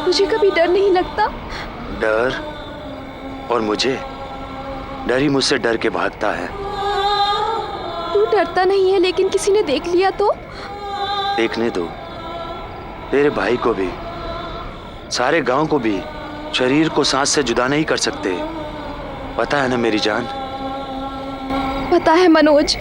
मुझे कभी डर नहीं लगता। डर? और मुझे? डर ही मुझसे डर के भागता है। तू डरता नहीं है, लेकिन किसी ने देख लिया तो? देखने दो। तेरे भाई को भी, सारे गांव को भी शरीर को सांस से जुदा नहीं कर सकते। पता है ना मेरी जान? पता है मनोज।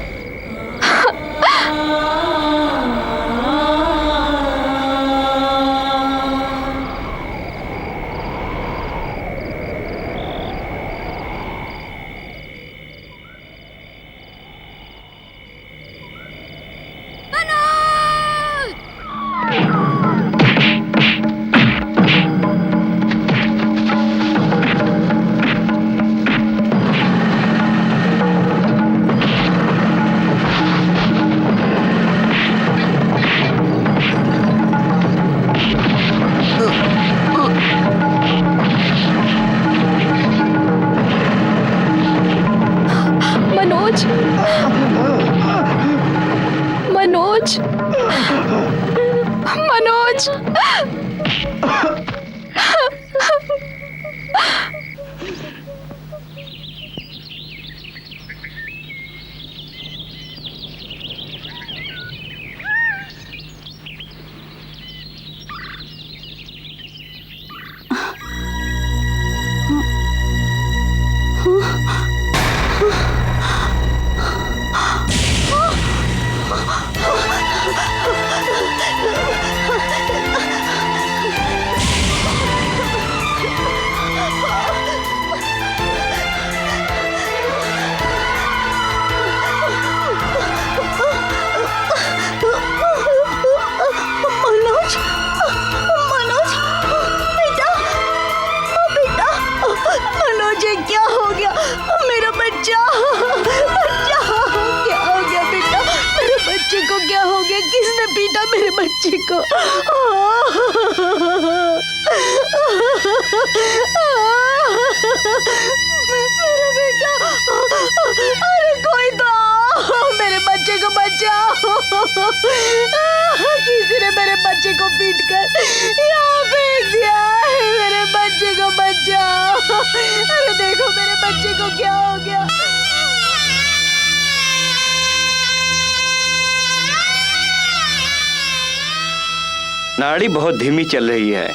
नाड़ी बहुत धीमी चल रही है।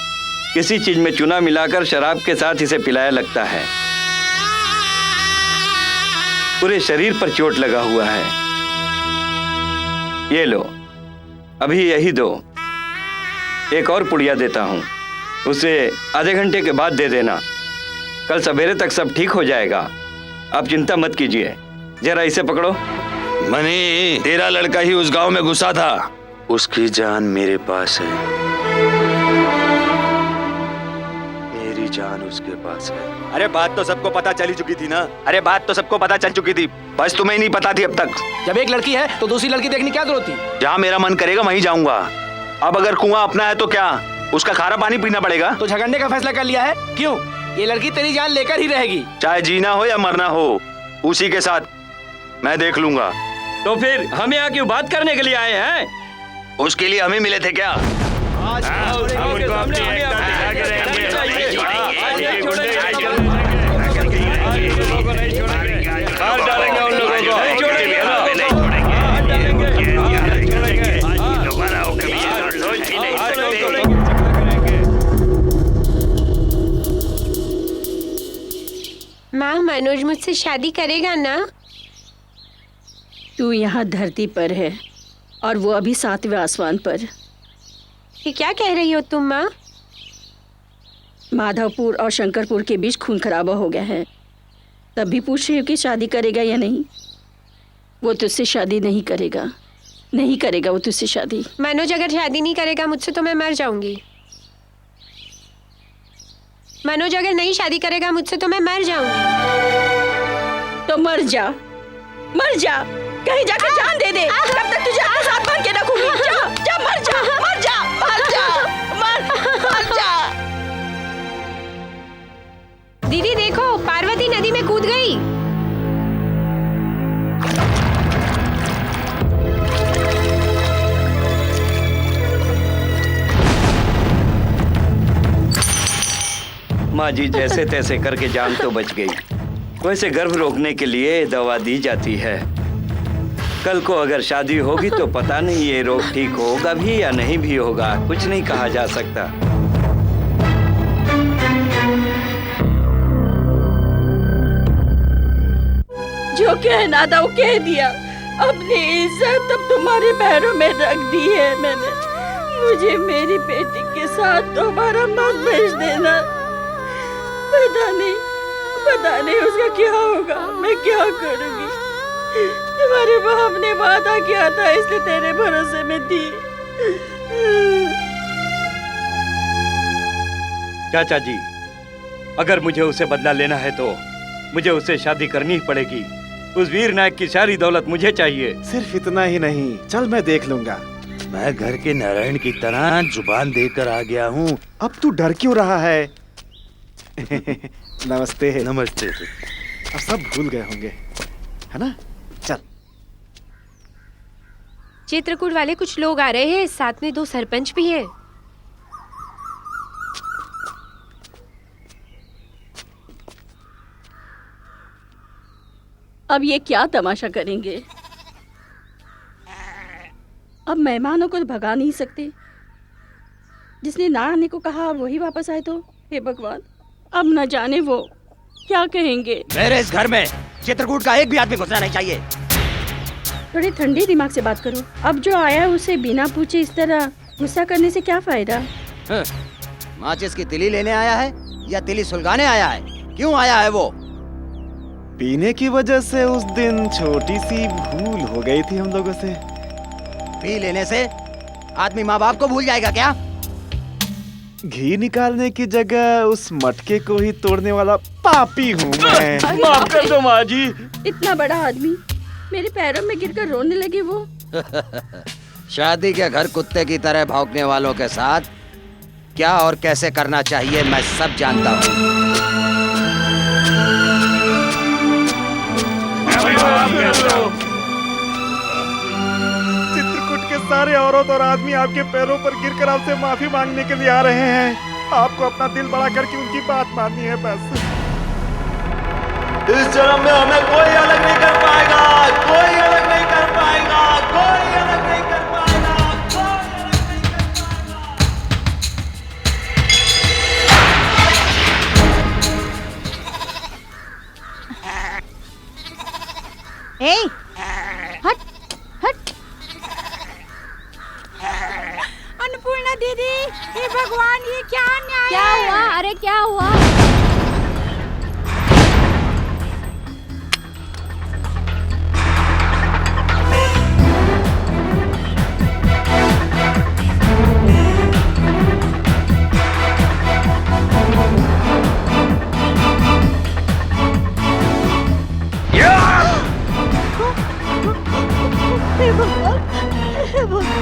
किसी चीज में चूना मिलाकर शराब के साथ इसे पिलाया लगता है। पूरे शरीर पर चोट लगा हुआ है। ये लो, अभी यही दो। एक और पुड़िया देता हूँ, उसे आधे घंटे के बाद दे देना। कल सवेरे तक सब ठीक हो जाएगा। आप चिंता मत कीजिए। जरा इसे पकड़ो। मनी, तेरा लड़का ही उस गांव में घुसा था। उसकी जान मेरे पास है। जान उसके पास है। अरे बात तो सबको पता चली चुकी थी ना। अरे बात तो सबको पता चल चुकी थी, बस तुम्हें नहीं पता थी अब तक। जब एक लड़की है तो दूसरी लड़की देखने क्या जरूरत थी? जहाँ मेरा मन करेगा वहीं जाऊंगा। अब अगर कुआं अपना है तो क्या उसका खारा पानी पीना पड़ेगा? तो झगड़ने का फैसला कर लिया है? क्यों? ये लड़की तेरी जान लेकर ही रहेगी, चाहे जीना हो या मरना हो, उसी के साथ मैं देख लूंगा। तो फिर हम यहाँ क्यों बात करने के लिए आए हैं? उसके लिए हमें मिले थे क्या? आज उनको अपनी एकता दिखा के रहेंगे। मार डालेंगे उन लोगों को, नहीं छोड़ेंगे। माँ, मनोज मुझसे शादी करेगा ना? तू यहाँ धरती पर है और वो अभी 7वें आसमान पर। ये क्या कह रही हो तुम माँ? माधवपुर और शंकरपुर के बीच खून खराबा हो गया है, तब भी पूछ रही हो कि शादी करेगा या नहीं? वो तुझसे शादी नहीं करेगा, नहीं करेगा वो तुझसे शादी। मनोज अगर शादी नहीं करेगा मुझसे तो मैं मर जाऊंगी। मनोज अगर नहीं शादी करेगा मुझसे तो मैं मर जाऊंगी। तो मर जा, मर जा, कहीं जाकर जान दे दे। तब तक तुझे अपने साथ बांध के रखूंगी। जा, जा, मर जा, मर जा, मर जा, मर जा। दीदी देखो, पार्वती नदी में कूद गई। माँ जी जैसे तैसे करके जान तो बच गई। वैसे गर्भ रोकने के लिए दवा दी जाती है। कल को अगर शादी होगी तो पता नहीं ये रोग ठीक होगा भी या नहीं भी होगा, कुछ नहीं कहा जा सकता। जो कहना था वो कह दिया। अपनी इज्जत अब तुम्हारे पैरों में रख दी है मैंने। मुझे मेरी बेटी के साथ दोबारा मत भेज देना। पता नहीं उसका क्या होगा, मैं क्या करूंगी। तुम्हारे बाप ने वादा किया था इसलिए तेरे भरोसे में थी। चाचा जी, अगर मुझे उसे बदला लेना है तो मुझे उससे शादी करनी ही पड़ेगी। उस वीर नायक की सारी दौलत मुझे चाहिए। सिर्फ इतना ही नहीं, चल मैं देख लूंगा। मैं घर के नारायण की तरह जुबान देकर आ गया हूँ। अब तू डर क्यों रहा है? नमस्ते। नमस्ते। अब सब भूल गए होंगे, है ना? चल। चित्रकूट वाले कुछ लोग आ रहे हैं, साथ में 2 सरपंच भी हैं। अब ये क्या तमाशा करेंगे? अब मेहमानों को भगा नहीं सकते। जिसने ना आने को कहा वही वापस आए तो हे भगवान, अब न जाने वो क्या कहेंगे। मेरे इस घर में चित्रकूट का एक भी आदमी घुसना नहीं चाहिए। थोड़ी ठंडी दिमाग से बात करो। अब जो आया उसे बिना पूछे इस तरह गुस्सा करने से क्या फायदा? माचिस की तिली लेने आया है या तिली सुलगाने आया है? क्यों आया है वो? पीने की वजह से उस दिन छोटी सी भूल हो गई थी हम लोगों से। पी लेने से आदमी माँ बाप को भूल जाएगा क्या? घी निकालने की जगह उस मटके को ही तोड़ने वाला पापी हूँ मैं। माफ कर दो माँ जी। इतना बड़ा आदमी मेरे पैरों में गिरकर रोने लगे वो। शादी के घर कुत्ते की तरह भौंकने वालों के साथ क्या और कैसे करना चाहिए मैं सब जानता हूँ। चित्रकूट के सारे औरत और आदमी आपके पैरों पर गिरकर आपसे माफी मांगने के लिए आ रहे हैं। आपको अपना दिल बड़ा करके उनकी बात माननी है बस। इस जन्म में हमें कोई अलग नहीं कर पाएगा, कोई अलग नहीं कर पाएगा, कोई अलग नहीं कर पाएगा, कोई अलग नहीं कर पाएगा। ए, हट हट। अन्नपूर्णा दीदी, हे भगवान, ये क्या अन्याय है? क्या हुआ? अरे क्या हुआ? हे भगवान, हे भगवान।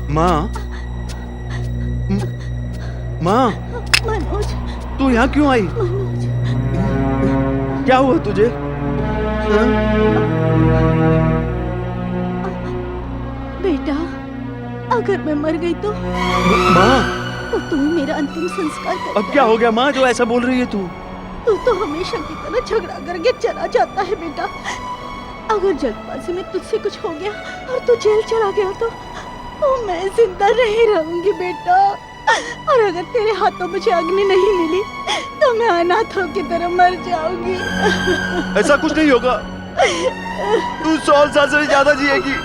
माँ, माँ, मनोज, तू यहाँ क्यों आई? मनोज, क्या हुआ तुझे? हाँ? बेटा, अगर मैं मर गई तो माँ, तू मेरा अंतिम संस्कार कर। अब क्या हो गया माँ जो ऐसा बोल रही है तू? तू तो हमेशा की तरह झगड़ा करके चला जाता है बेटा। अगर जल्दबाजी में तुझसे कुछ हो गया और तू जेल चला गया तो मैं जिंदा नहीं रहूंगी बेटा। और अगर तेरे हाथों मुझे अग्नि नहीं मिली तो मैं अनाथों की तरह मर जाऊंगी। ऐसा कुछ नहीं होगा, तू 100 साल से ज्यादा जिएगी।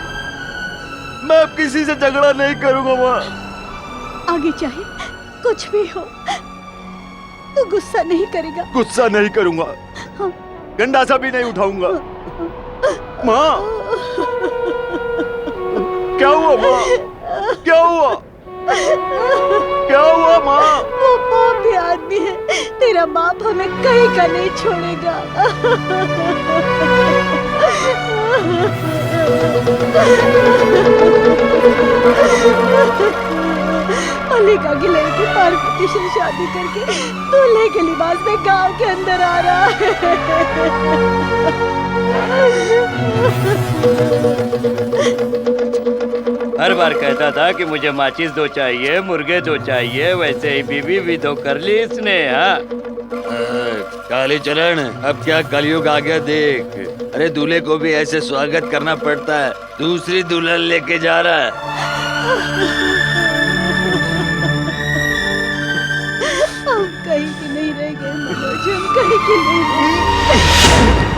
मैं अब किसी से झगड़ा नहीं करूंगा माँ। आगे चाहे कुछ भी हो, तू गुस्सा नहीं करेगा? गुस्सा नहीं करूंगा, गंडासा भी नहीं उठाऊंगा। माँ, क्या हुआ माँ? क्या हुआ? क्या हुआ माँ? वो पापी आदमी है, तेरा बाप हमें कहीं का नहीं छोड़ेगा। मल्लिका की लड़की पार्वती से शादी करके दूल्हे के लिबास में गांव के अंदर आ रहा हर बार कहता था कि मुझे माचिस दो चाहिए, मुर्गे दो चाहिए, वैसे ही बीवी भी दो कर ली इसने। हाँ काली चरण, अब क्या कलयुग आ गया देख। अरे दूल्हे को भी ऐसे स्वागत करना पड़ता है। दूसरी दुल्हन लेके जा रहा है। हम कहीं की नहीं रह गए मनोज, हम कहीं की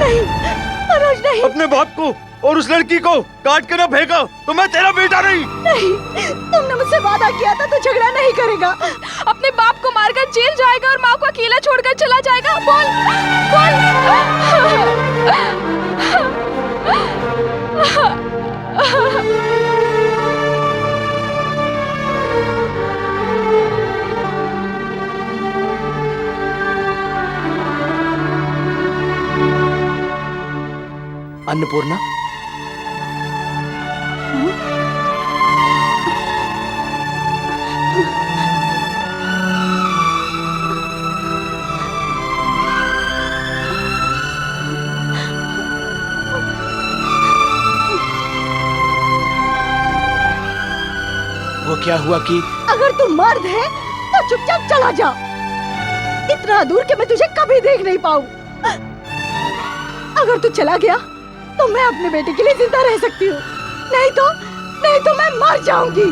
नहीं। मनोज नहीं। अपने बाप को और उस लड़की को काट के ना फेंका तो मैं तेरा बेटा नहीं। नहीं, तुमने मुझसे वादा किया था तो झगड़ा नहीं करेगा। अपने बाप को मारकर जेल जाएगा और माँ को अकेला छोड़कर चला जाएगा। बोल, बोल। अन्नपूर्णा, वो क्या हुआ कि अगर तू मर्द है तो चुपचाप चला जा। इतना दूर कि मैं तुझे कभी देख नहीं पाऊं। अगर तू चला गया तो मैं अपने बेटे के लिए जिंदा रह सकती हूँ, नहीं तो मैं मर जाऊंगी।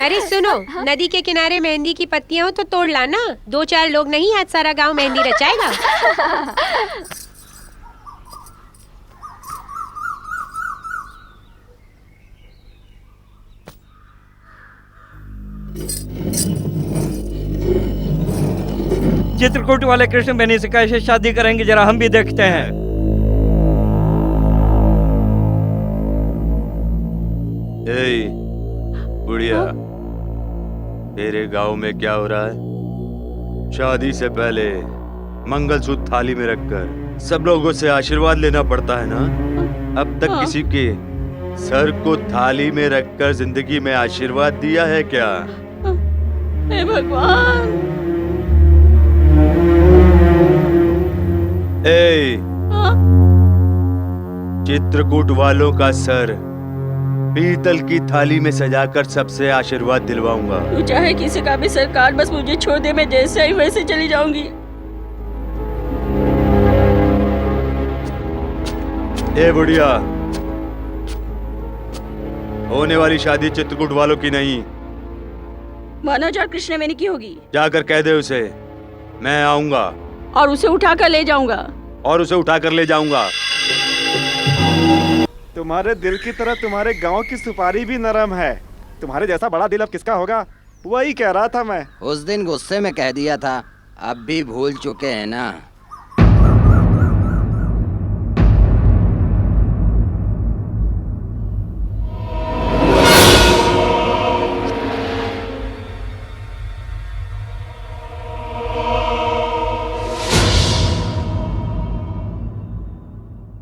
अरे सुनो, नदी के किनारे मेहंदी की पत्तियां हो तो तोड़ लाना। 2-4 लोग नहीं, आज सारा गांव मेहंदी रचाएगा। चित्रकूट वाले कृष्ण बेनी से कैसे शादी करेंगे, जरा हम भी देखते हैं। बुढ़िया, तेरे गांव में क्या हो रहा है? शादी से पहले मंगलसूत्र थाली में रखकर सब लोगों से आशीर्वाद लेना पड़ता है ना? अब तक किसी के सर को थाली में रखकर जिंदगी में आशीर्वाद दिया है क्या? हे भगवान। चित्रकूट वालों का सर पीतल की थाली में सजाकर सबसे आशीर्वाद दिलवाऊंगा। तू चाहे किसी का भी सरकार, बस मुझे छोड़ दे, मैं जैसे आई वैसे चली जाऊंगी। ए बुढ़िया, होने वाली शादी चित्रकूट वालों की नहीं, मनोज और कृष्णवेणी की होगी। जाकर कह दे उसे मैं आऊंगा और उसे उठा कर ले जाऊंगा। और उसे उठाकर ले जाऊंगा। तुम्हारे दिल की तरह तुम्हारे गांव की सुपारी भी नरम है। तुम्हारे जैसा बड़ा दिल अब किसका होगा, वही कह रहा था मैं। उस दिन गुस्से में कह दिया था, अब भी भूल चुके हैं ना।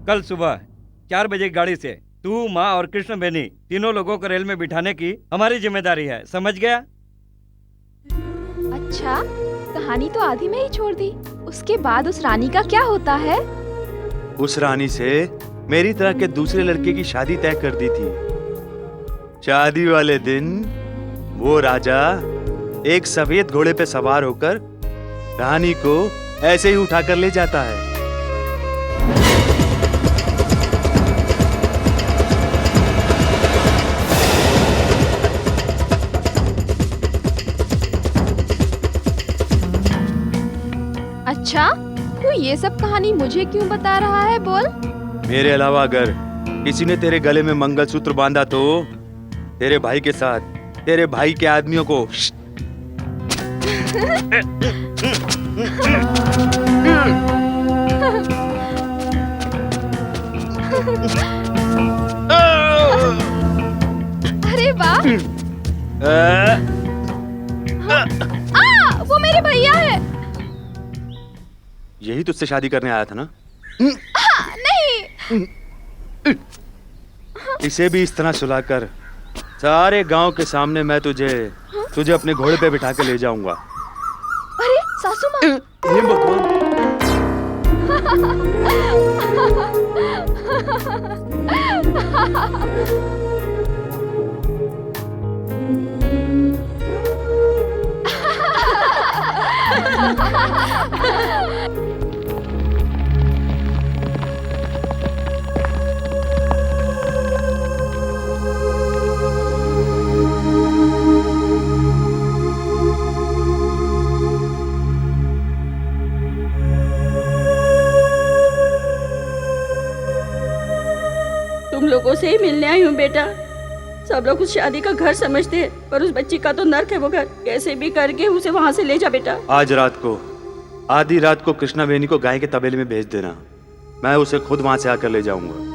कल सुबह 4 बजे गाड़ी से तू, माँ और कृष्ण बेनी तीनों लोगों को रेल में बिठाने की हमारी जिम्मेदारी है, समझ गया? अच्छा, कहानी तो आधी में ही छोड़ दी। उसके बाद उस रानी का क्या होता है? उस रानी से मेरी तरह के दूसरे लड़के की शादी तय कर दी थी। शादी वाले दिन वो राजा एक सफेद घोड़े पे सवार होकर रानी को ऐसे ही उठाकर ले जाता है। अच्छा, तू ये सब कहानी मुझे क्यों बता रहा है, बोल? मेरे अलावा अगर किसी ने तेरे गले में मंगलसूत्र बांधा तो तेरे भाई के साथ तेरे भाई के आदमियों को अरे वाह! वो मेरे भैया है। यही तुझसे शादी करने आया था ना? नहीं। इसे भी इस तरह सुलाकर सारे गांव के सामने मैं तुझे अपने घोड़े पे बिठा के ले जाऊंगा। अरे सासू माँ! हे भगवान! तुम लोगों से ही मिलने आई हूँ बेटा। सब लोग उस शादी का घर समझते हैं, पर उस बच्ची का तो नर्क है वो घर। कैसे भी करके उसे वहाँ से ले जा बेटा। आज रात को, आधी रात को कृष्णा बेनी को गाय के तबेले में भेज देना। मैं उसे खुद वहां से आकर ले जाऊंगा।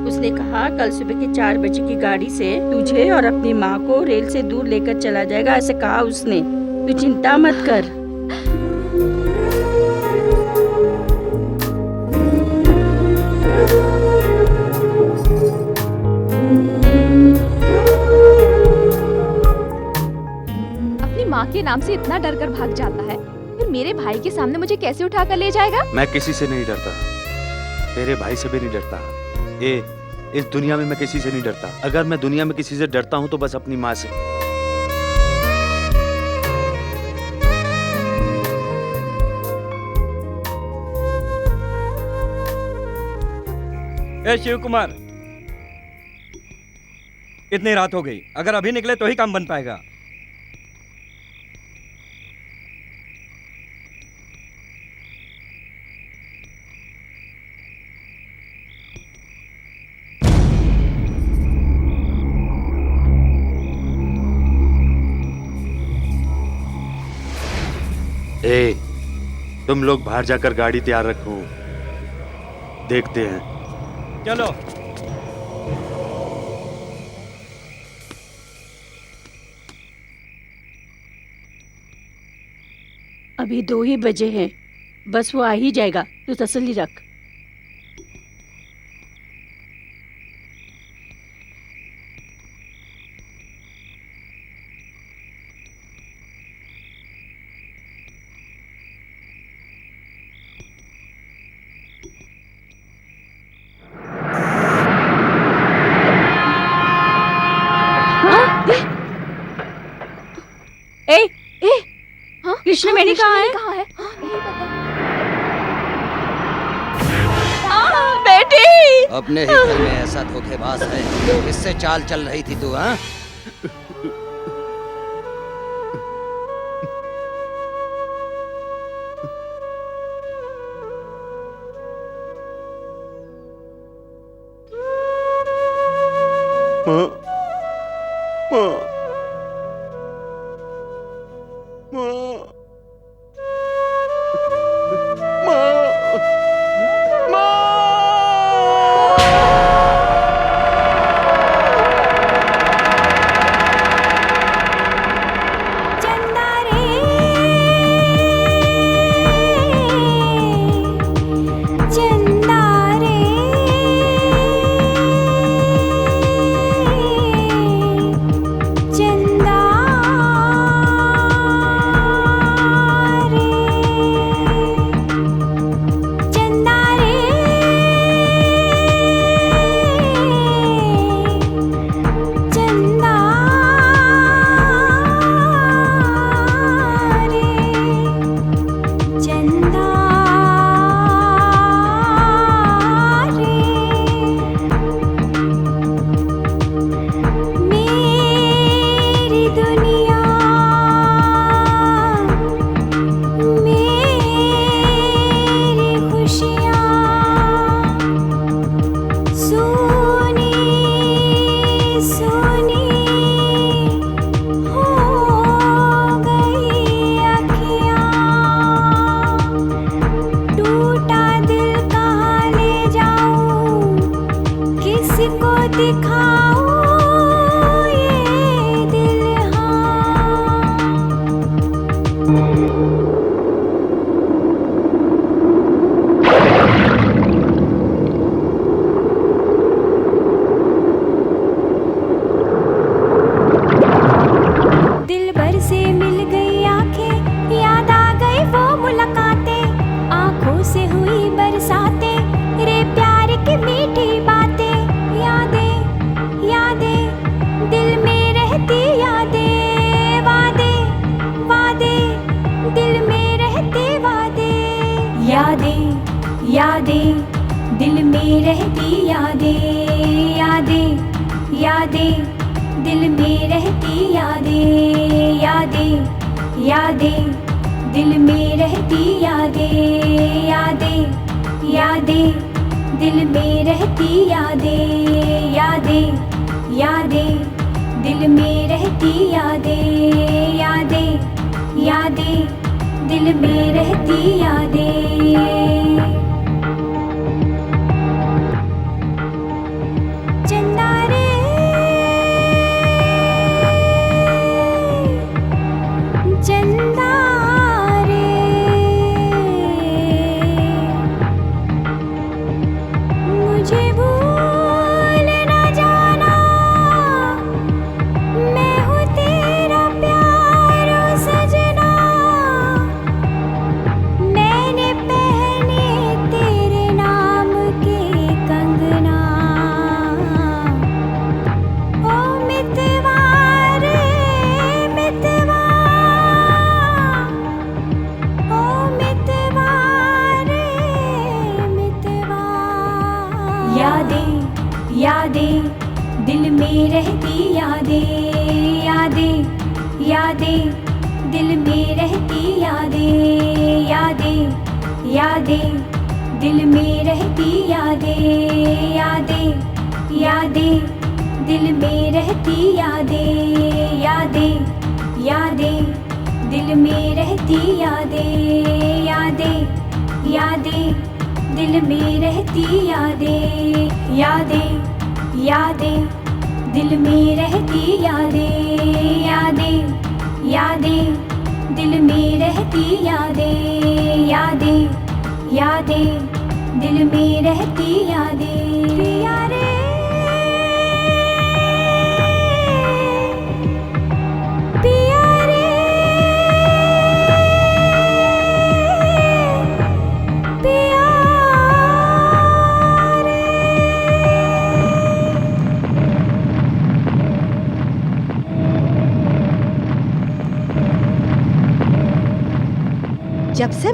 उसने कहा कल सुबह के 4 बजे की गाड़ी से तुझे और अपनी माँ को रेल से दूर लेकर चला जाएगा, ऐसे कहा उसने। तू चिंता मत कर। अपनी माँ के नाम से इतना डर कर भाग जाता है, फिर मेरे भाई के सामने मुझे कैसे उठा कर ले जाएगा? मैं किसी से नहीं डरता, तेरे भाई से भी नहीं डरता। इस दुनिया में मैं किसी से नहीं डरता। अगर मैं दुनिया में किसी से डरता हूँ तो बस अपनी माँ से। ए शिव कुमार, इतनी रात हो गई, अगर अभी निकले तो ही काम बन पाएगा। तुम लोग बाहर जाकर गाड़ी तैयार रखो, देखते हैं। चलो। अभी 2 ही बजे हैं, बस वो आ ही जाएगा। तू तसल्ली रख। कृष्णवेणी कहाँ है? बेटी! अपने ही घर में ऐसा धोखेबाज है, किससे चाल चल रही थी तू? हाँ,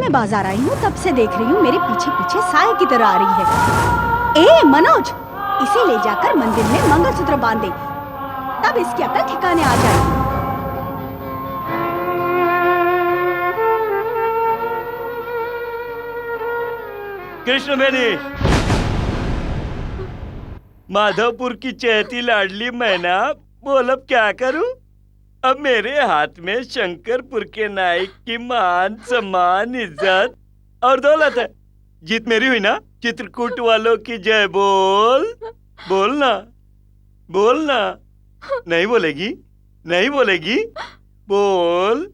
मैं बाजार आई हूँ तब से देख रही हूँ मेरे पीछे पीछे साए की तरह आ रही है। ए मनोज, इसे ले जाकर मंदिर में मंगलसूत्र बांध दे, तब इसकी अकल ठिकाने आ जाएगी। कृष्ण बेनी, माधवपुर की चहती लाडली मैना, बोल अब क्या करूं? अब मेरे हाथ में शंकरपुर के नायक की मान सम्मान इज्जत और दौलत है। जीत मेरी हुई ना? चित्रकूट वालों की जय बोल। बोलना बोलना। नहीं बोलेगी? नहीं बोलेगी? बोल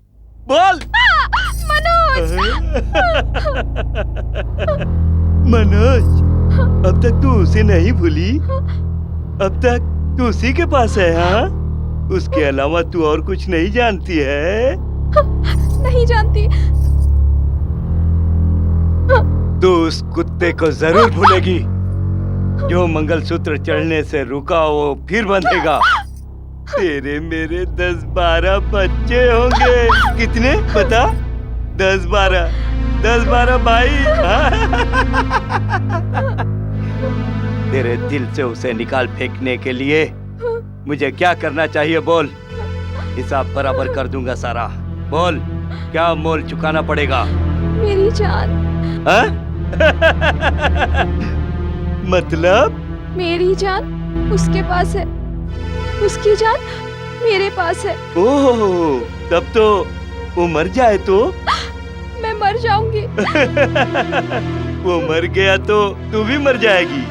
बोल। मनोज, अब तक तू उसे नहीं भूली? अब तक तू उसी के पास है? हाँ, उसके अलावा तू और कुछ नहीं जानती है? नहीं जानती। तू उस कुत्ते को जरूर भूलेगी जो मंगलसूत्र चढ़ने से रुका वो फिर बंधेगा। तेरे मेरे 10-12 बच्चे होंगे। कितने बता? 10-12 भाई। तेरे दिल से उसे निकाल फेंकने के लिए मुझे क्या करना चाहिए? बोल, हिसाब बराबर कर दूंगा सारा। बोल, क्या मोल चुकाना पड़ेगा? मेरी जान। मतलब? मेरी जान उसके पास है, उसकी जान मेरे पास है। ओह, तब तो वो मर जाए तो? मैं मर जाऊंगी। वो मर गया तो तू भी मर जाएगी।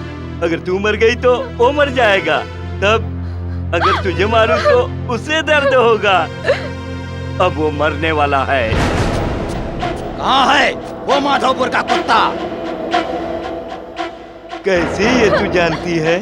अगर तू मर गई तो वो मर जाएगा। तब अगर तुझे मारूं तो उसे दर्द होगा। अब वो मरने वाला है। कहाँ है वो माधवपुर का कुत्ता? कैसे ये तू जानती है?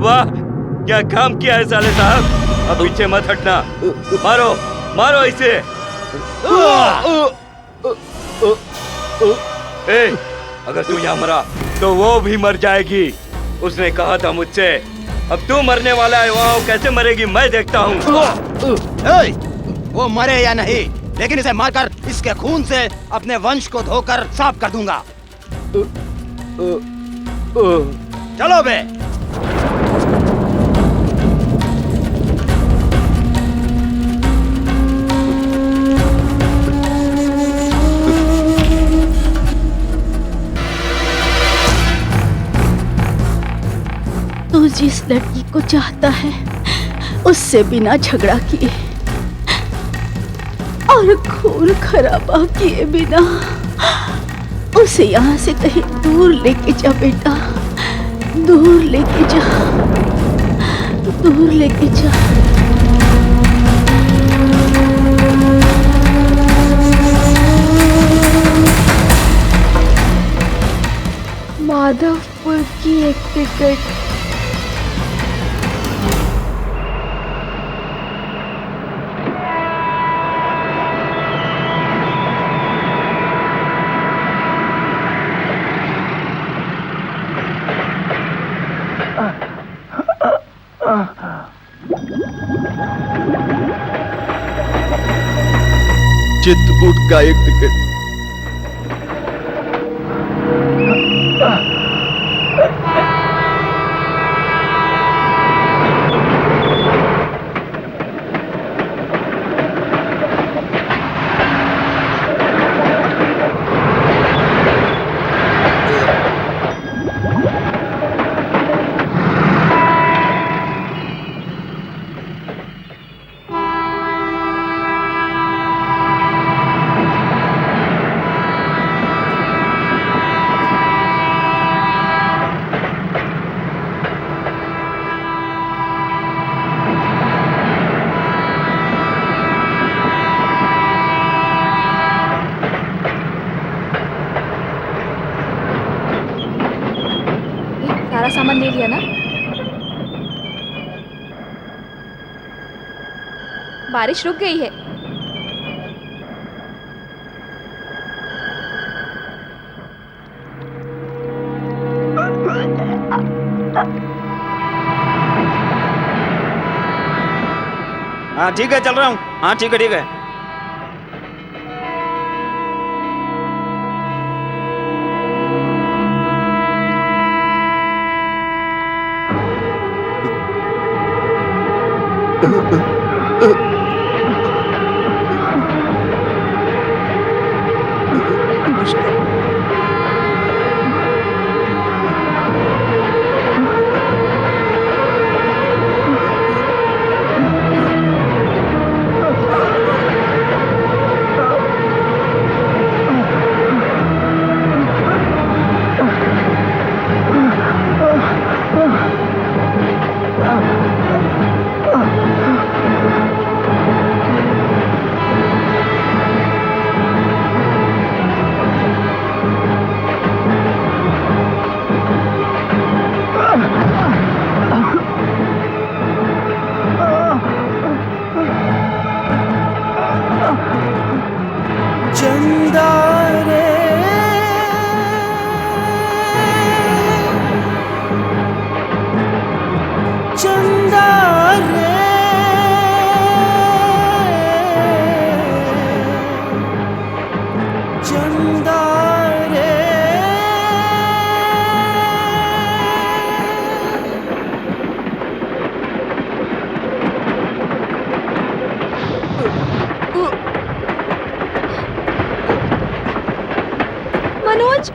वाह, क्या काम किया है साले साहब। अब पीछे मत हटना। मारो मारो इसे। ए, अगर तू यहाँ मरा तो वो भी मर जाएगी। उसने कहा था मुझसे। अब तू मरने वाला है, वहाँ कैसे मरेगी मैं देखता हूँ। वो मरे या नहीं, लेकिन इसे मारकर इसके खून से अपने वंश को धोकर साफ कर दूंगा। चलो बे। जिस लड़की को चाहता है उससे बिना झगड़ा किए और खून खराबा किए बिना उसे यहाँ से कहीं दूर लेके जा बेटा, दूर लेके जा, दूर लेके जा। माधवपुर की एक टिकट। चित्रकूट का एक टिकट। सारा सामान ले लिया ना? बारिश रुक गई है। हाँ ठीक है, चल रहा हूँ। हाँ ठीक है, ठीक है। मनोज